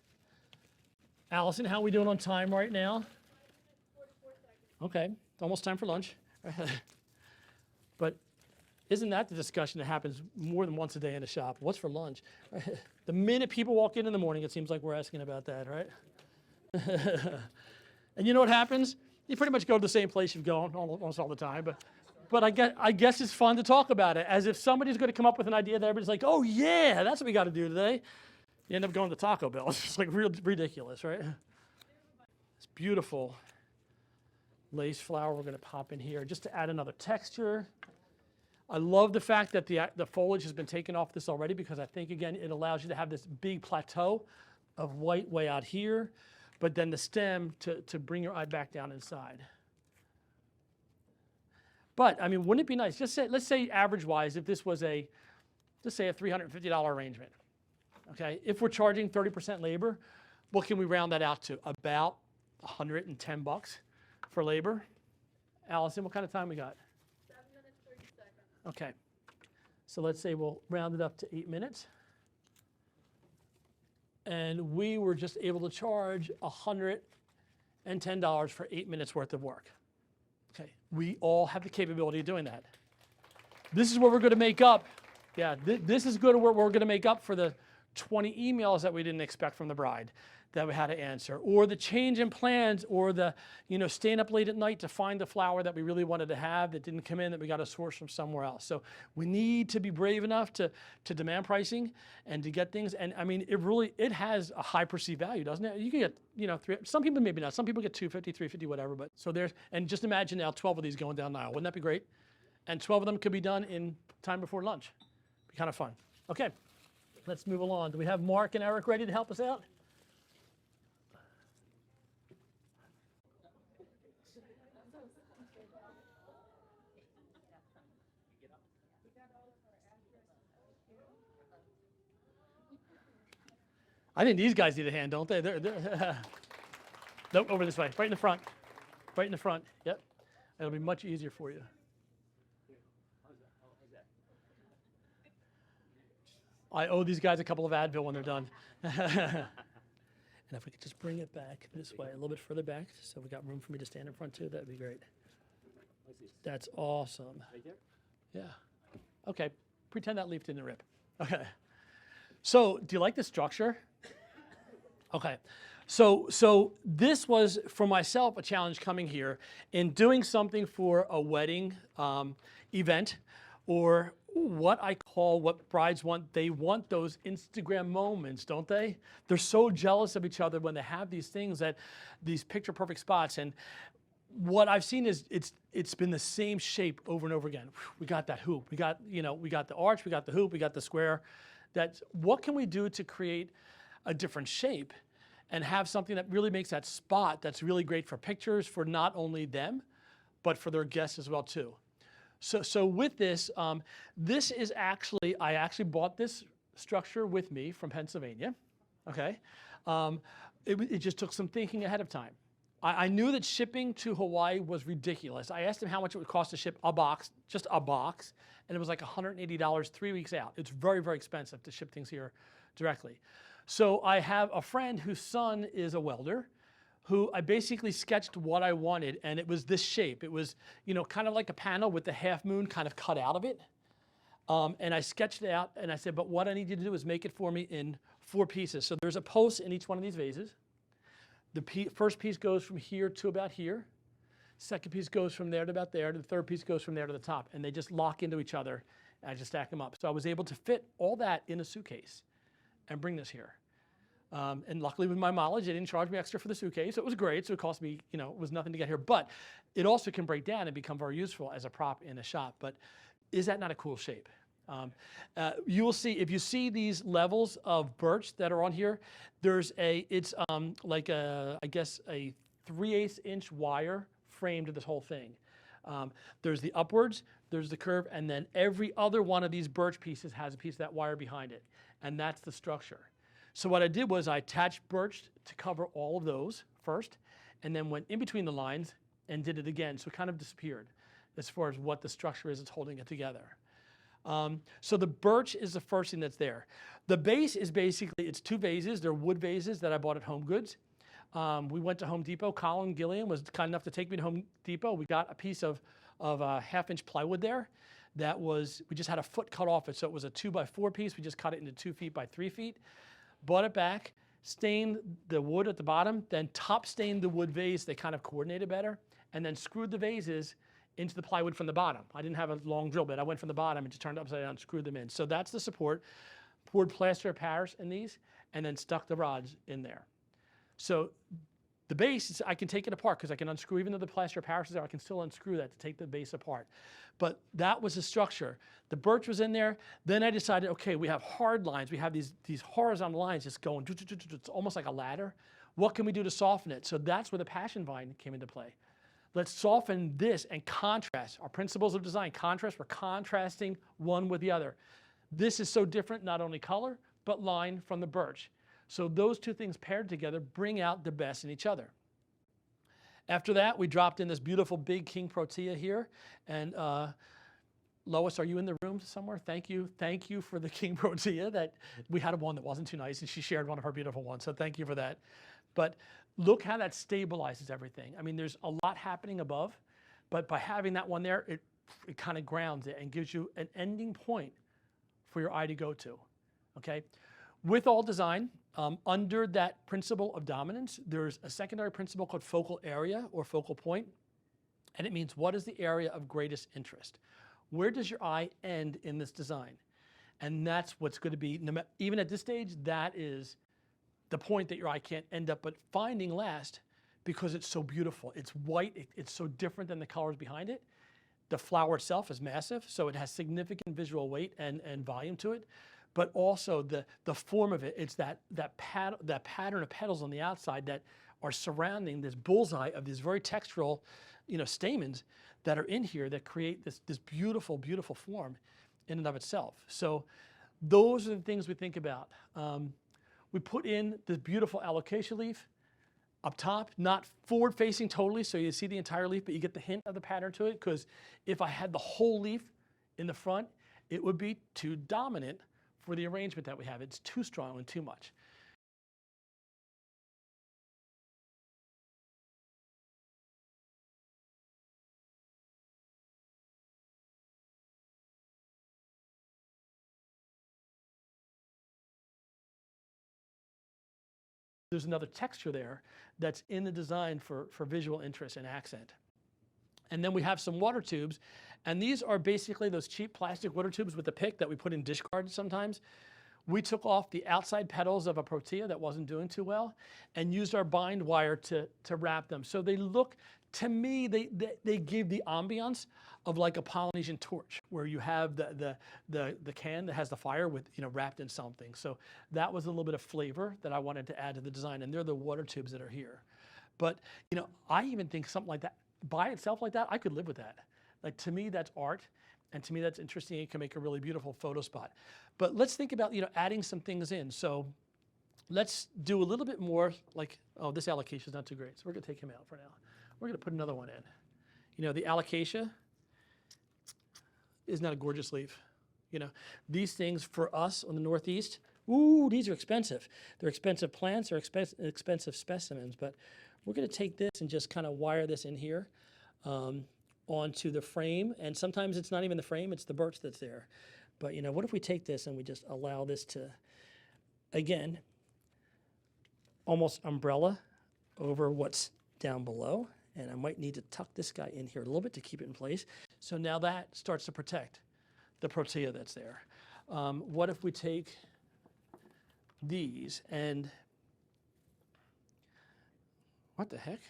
Allison, how are we doing on time right now? Okay, almost time for lunch. But isn't that the discussion that happens more than once a day in a shop? What's for lunch? The minute people walk in the morning, it seems like we're asking about that, right? And you know what happens? You pretty much go to the same place you've gone almost all the time. But I guess it's fun to talk about it, as if somebody's going to come up with an idea that everybody's like, oh yeah, that's what we got to do today. You end up going to Taco Bell. It's just like real ridiculous, right? It's beautiful lace flower we're going to pop in here just to add another texture. I love the fact that the foliage has been taken off this already, because I think, again, it allows you to have this big plateau of white way out here, but then the stem to bring your eye back down inside. But, I mean, wouldn't it be nice? Just say, let's say average-wise, if this was let's say a $350 arrangement, okay? If we're charging 30% labor, what can we round that out to? About $110 for labor. Allison, what kind of time we got? 7 minutes, 30 seconds. Okay. So let's say we'll round it up to 8 minutes. And we were just able to charge $110 for 8 minutes worth of work. Okay, we all have the capability of doing that. This is what we're going to make up. Yeah, this is good. What we're going to make up for the 20 emails that we didn't expect from the bride that we had to answer, or the change in plans, or the staying up late at night to find the flower that we really wanted to have that didn't come in, that we got to source from somewhere else. So we need to be brave enough to demand pricing and to get things. And I mean, it has a high perceived value, doesn't it? You can get some people maybe not. Some people get 250, 350, whatever. But so and just imagine now 12 of these going down the aisle. Wouldn't that be great? And 12 of them could be done in time before lunch. Be kind of fun. Okay, let's move along. Do we have Mark and Eric ready to help us out? I think these guys need a hand, don't they? Nope, over this way, right in the front. Right in the front, yep. It'll be much easier for you. I owe these guys a couple of Advil when they're done. And if we could just bring it back this way, a little bit further back, so we got room for me to stand in front too, that'd be great. That's awesome. Right there? Yeah. Okay, pretend that leaf didn't rip. Okay. So, do you like the structure? Okay. So this was, for myself, a challenge coming here in doing something for a wedding event, or what brides want. They want those Instagram moments, don't they? They're so jealous of each other when they have these things, these picture perfect spots. And what I've seen is it's been the same shape over and over again. We got that hoop. We got the arch. We got the hoop. We got the square. What can we do to create a different shape and have something that really makes that spot that's really great for pictures, for not only them, but for their guests as well too. So with this, I actually bought this structure with me from Pennsylvania, okay? It just took some thinking ahead of time. I knew that shipping to Hawaii was ridiculous. I asked him how much it would cost to ship a box, just a box, and it was like $180 3 weeks out. It's very, very expensive to ship things here directly. So I have a friend whose son is a welder, who I basically sketched what I wanted, and it was this shape. It was, kind of like a panel with the half moon kind of cut out of it. And I sketched it out, and I said, but what I need you to do is make it for me in 4 pieces. So there's a post in each one of these vases. The first piece goes from here to about here. Second piece goes from there to about there. The third piece goes from there to the top. And they just lock into each other, and I just stack them up. So I was able to fit all that in a suitcase and bring this here. And luckily with my mileage, they didn't charge me extra for the suitcase. So it was great. So it cost me, it was nothing to get here. But it also can break down and become very useful as a prop in a shop. But is that not a cool shape? You will see, if you see these levels of birch that are on here, it's like I guess a 3/8 inch wire frame to this whole thing. There's the upwards, there's the curve, and then every other one of these birch pieces has a piece of that wire behind it. And that's the structure. So what I did was I attached birch to cover all of those first, and then went in between the lines and did it again. So it kind of disappeared as far as what the structure is that's holding it together. So the birch is the first thing that's there. The base is basically, it's 2 vases. They're wood vases that I bought at Home Goods. We went to Home Depot. Colin Gillian was kind enough to take me to Home Depot. We got a piece of of 1/2-inch plywood there. That was, we just had a foot cut off it, so it was a 2x4 piece. We just cut it into 2 feet by 3 feet, brought it back, stained the wood at the bottom, then top stained the wood vase. They kind of coordinated better, and then screwed the vases into the plywood from the bottom. I didn't have a long drill bit. I went from the bottom and just turned it upside down and screwed them in. So that's the support. Poured plaster of Paris in these, and then stuck the rods in there. So the base, I can take it apart because I can unscrew, even though the plaster of Paris is there, I can still unscrew that to take the base apart. But that was the structure. The birch was in there. Then I decided, okay, we have hard lines. We have these horizontal lines just going, it's almost like a ladder. What can we do to soften it? So that's where the passion vine came into play. Let's soften this and contrast. Our principles of design, contrast, we're contrasting one with the other. This is so different, not only color, but line from the birch. So those two things paired together bring out the best in each other. After that, we dropped in this beautiful big King Protea here. And Lois, are you in the room somewhere? Thank you. Thank you for the King Protea. That we had one that wasn't too nice, and she shared one of her beautiful ones. So thank you for that. But look how that stabilizes everything. I mean, there's a lot happening above, but by having that one there, it kind of grounds it and gives you an ending point for your eye to go to, okay? With all design, under that principle of dominance, there's a secondary principle called focal area or focal point, and it means what is the area of greatest interest? Where does your eye end in this design? And that's what's going to be, even at this stage, that is the point that your eye can't end up but finding last because it's so beautiful. It's white, it's so different than the colors behind it. The flower itself is massive, so it has significant visual weight and volume to it, but also the form of it, it's that pattern of petals on the outside that are surrounding this bullseye of these very textural, stamens that are in here that create this beautiful, beautiful form in and of itself. So those are the things we think about. We put in this beautiful alocasia leaf up top, not forward facing totally, so you see the entire leaf, but you get the hint of the pattern to it, because if I had the whole leaf in the front, it would be too dominant for the arrangement that we have. It's too strong and too much. There's another texture there that's in the design for visual interest and accent. And then we have some water tubes, and these are basically those cheap plastic water tubes with the pick that we put in dish guards sometimes. We took off the outside petals of a Protea that wasn't doing too well and used our bind wire to wrap them. So they look, to me, they give the ambiance of like a Polynesian torch, where you have the can that has the fire with, wrapped in something. So that was a little bit of flavor that I wanted to add to the design, and they're the water tubes that are here. But, I even think something like that, by itself like that, I could live with that. Like, to me, that's art, and to me, that's interesting. It can make a really beautiful photo spot. But let's think about, adding some things in. So let's do a little bit more like, oh, this alocasia is not too great, so we're gonna take him out for now. We're gonna put another one in. The alocasia is not a gorgeous leaf. These things for us on the Northeast, ooh, these are expensive. They're expensive plants, they're expensive specimens, but we're gonna take this and just kind of wire this in here onto the frame, and sometimes it's not even the frame, it's the birch that's there. But what if we take this and we just allow this to, again, almost umbrella over what's down below. And I might need to tuck this guy in here a little bit to keep it in place. So now that starts to protect the Protea that's there. What if we take these and, what the heck?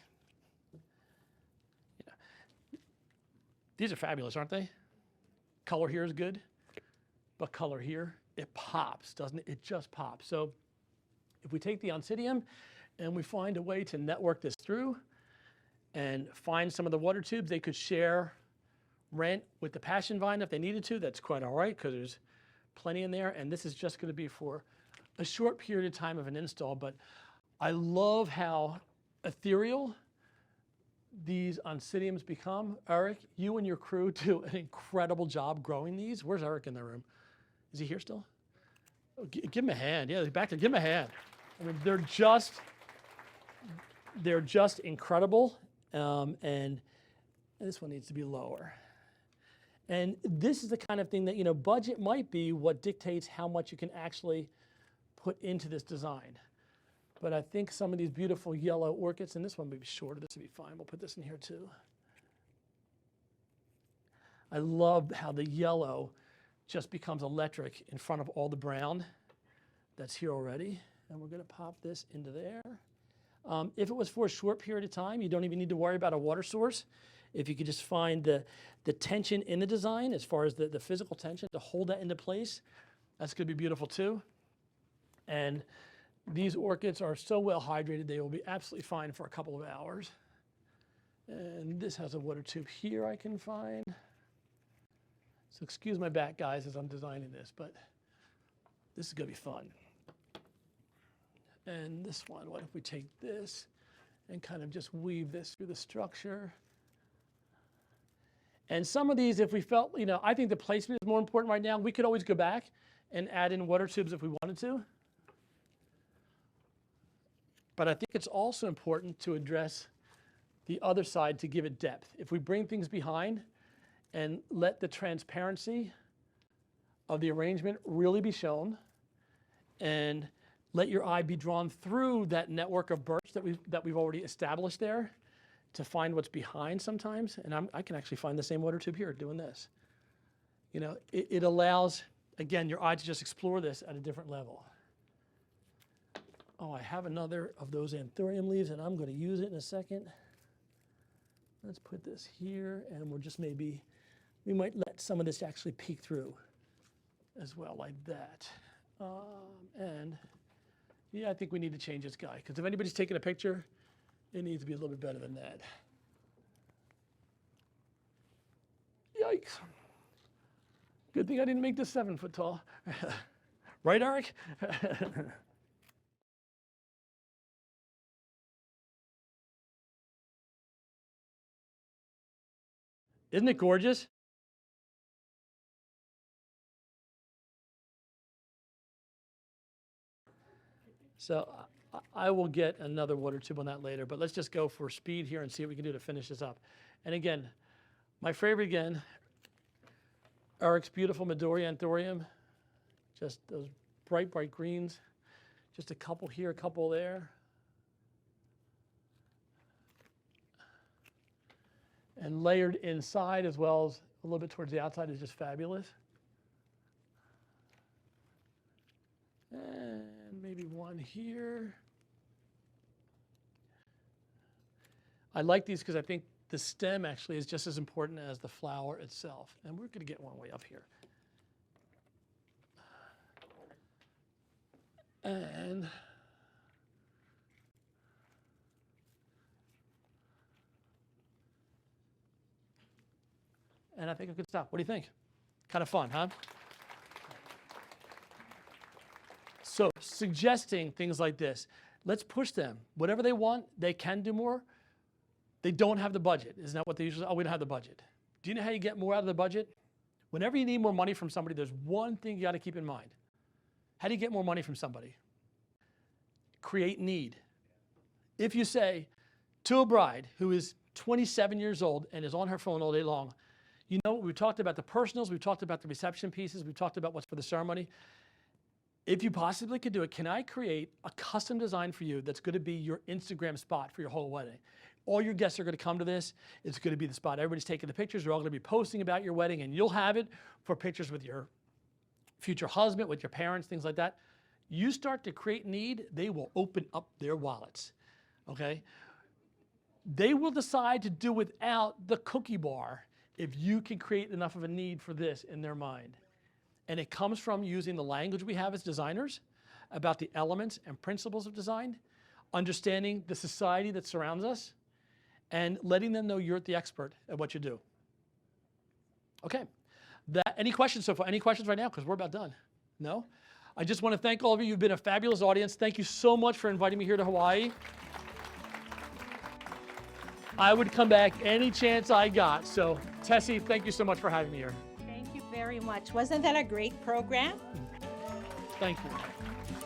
These are fabulous, aren't they? Color here is good, but color here, it pops, doesn't it? It just pops. So if we take the Oncidium and we find a way to network this through and find some of the water tubes, they could share rent with the passion vine if they needed to. That's quite all right, because there's plenty in there, and this is just going to be for a short period of time of an install. But I love how ethereal these Oncidiums become. Eric, you and your crew do an incredible job growing these. Where's Eric in the room? Is he here still? Oh, give him a hand. Yeah, he's back there. Give him a hand. I mean, they're just incredible. And this one needs to be lower. And this is the kind of thing that, budget might be what dictates how much you can actually put into this design. But I think some of these beautiful yellow orchids, and this one may be shorter, this would be fine. We'll put this in here too. I love how the yellow just becomes electric in front of all the brown that's here already. And we're gonna pop this into there. If it was for a short period of time, you don't even need to worry about a water source. If you could just find the tension in the design, as far as the physical tension, to hold that into place, that's gonna be beautiful too. And these orchids are so well hydrated, they will be absolutely fine for a couple of hours. And this has a water tube here I can find. So excuse my back, guys, as I'm designing this, but this is gonna be fun. And this one, what if we take this and kind of just weave this through the structure? And some of these, if we felt, I think the placement is more important right now. We could always go back and add in water tubes if we wanted to. But I think it's also important to address the other side to give it depth. If we bring things behind and let the transparency of the arrangement really be shown, and let your eye be drawn through that network of birch that we've already established there to find what's behind sometimes. And I can actually find the same water tube here doing this. It allows, again, your eye to just explore this at a different level. Oh, I have another of those anthurium leaves, and I'm going to use it in a second. Let's put this here, and we'll just we might let some of this actually peek through as well, like that. And yeah, I think we need to change this guy, because if anybody's taking a picture, it needs to be a little bit better than that. Yikes. Good thing I didn't make this 7 foot tall. Right, Eric? Isn't it gorgeous? So I will get another water tube on that later, but let's just go for speed here and see what we can do to finish this up. And again, my favorite again, Eric's beautiful Midori anthurium, just those bright, bright greens. Just a couple here, a couple there. And layered inside as well as a little bit towards the outside is just fabulous. And maybe one here. I like these because I think the stem actually is just as important as the flower itself. And we're going to get one way up here. And I think I could stop. What do you think? Kind of fun, huh? So suggesting things like this, let's push them. Whatever they want, they can do more. They don't have the budget. Isn't that what they usually, oh, we don't have the budget. Do you know how you get more out of the budget? Whenever you need more money from somebody, there's one thing you got to keep in mind. How do you get more money from somebody? Create need. If you say to a bride who is 27 years old and is on her phone all day long, we've talked about the personals, we've talked about the reception pieces, we've talked about what's for the ceremony. If you possibly could do it, can I create a custom design for you that's going to be your Instagram spot for your whole wedding? All your guests are going to come to this. It's going to be the spot. Everybody's taking the pictures. They're all going to be posting about your wedding, and you'll have it for pictures with your future husband, with your parents, things like that. You start to create need, they will open up their wallets, okay? They will decide to do without the cookie bar if you can create enough of a need for this in their mind. And it comes from using the language we have as designers about the elements and principles of design, understanding the society that surrounds us, and letting them know you're the expert at what you do. Okay, any questions so far? Any questions right now? Because we're about done. No? I just want to thank all of you. You've been a fabulous audience. Thank you so much for inviting me here to Hawaii. I would come back any chance I got. So, Tessie, thank you so much for having me here. Thank you very much. Wasn't that a great program? Thank you.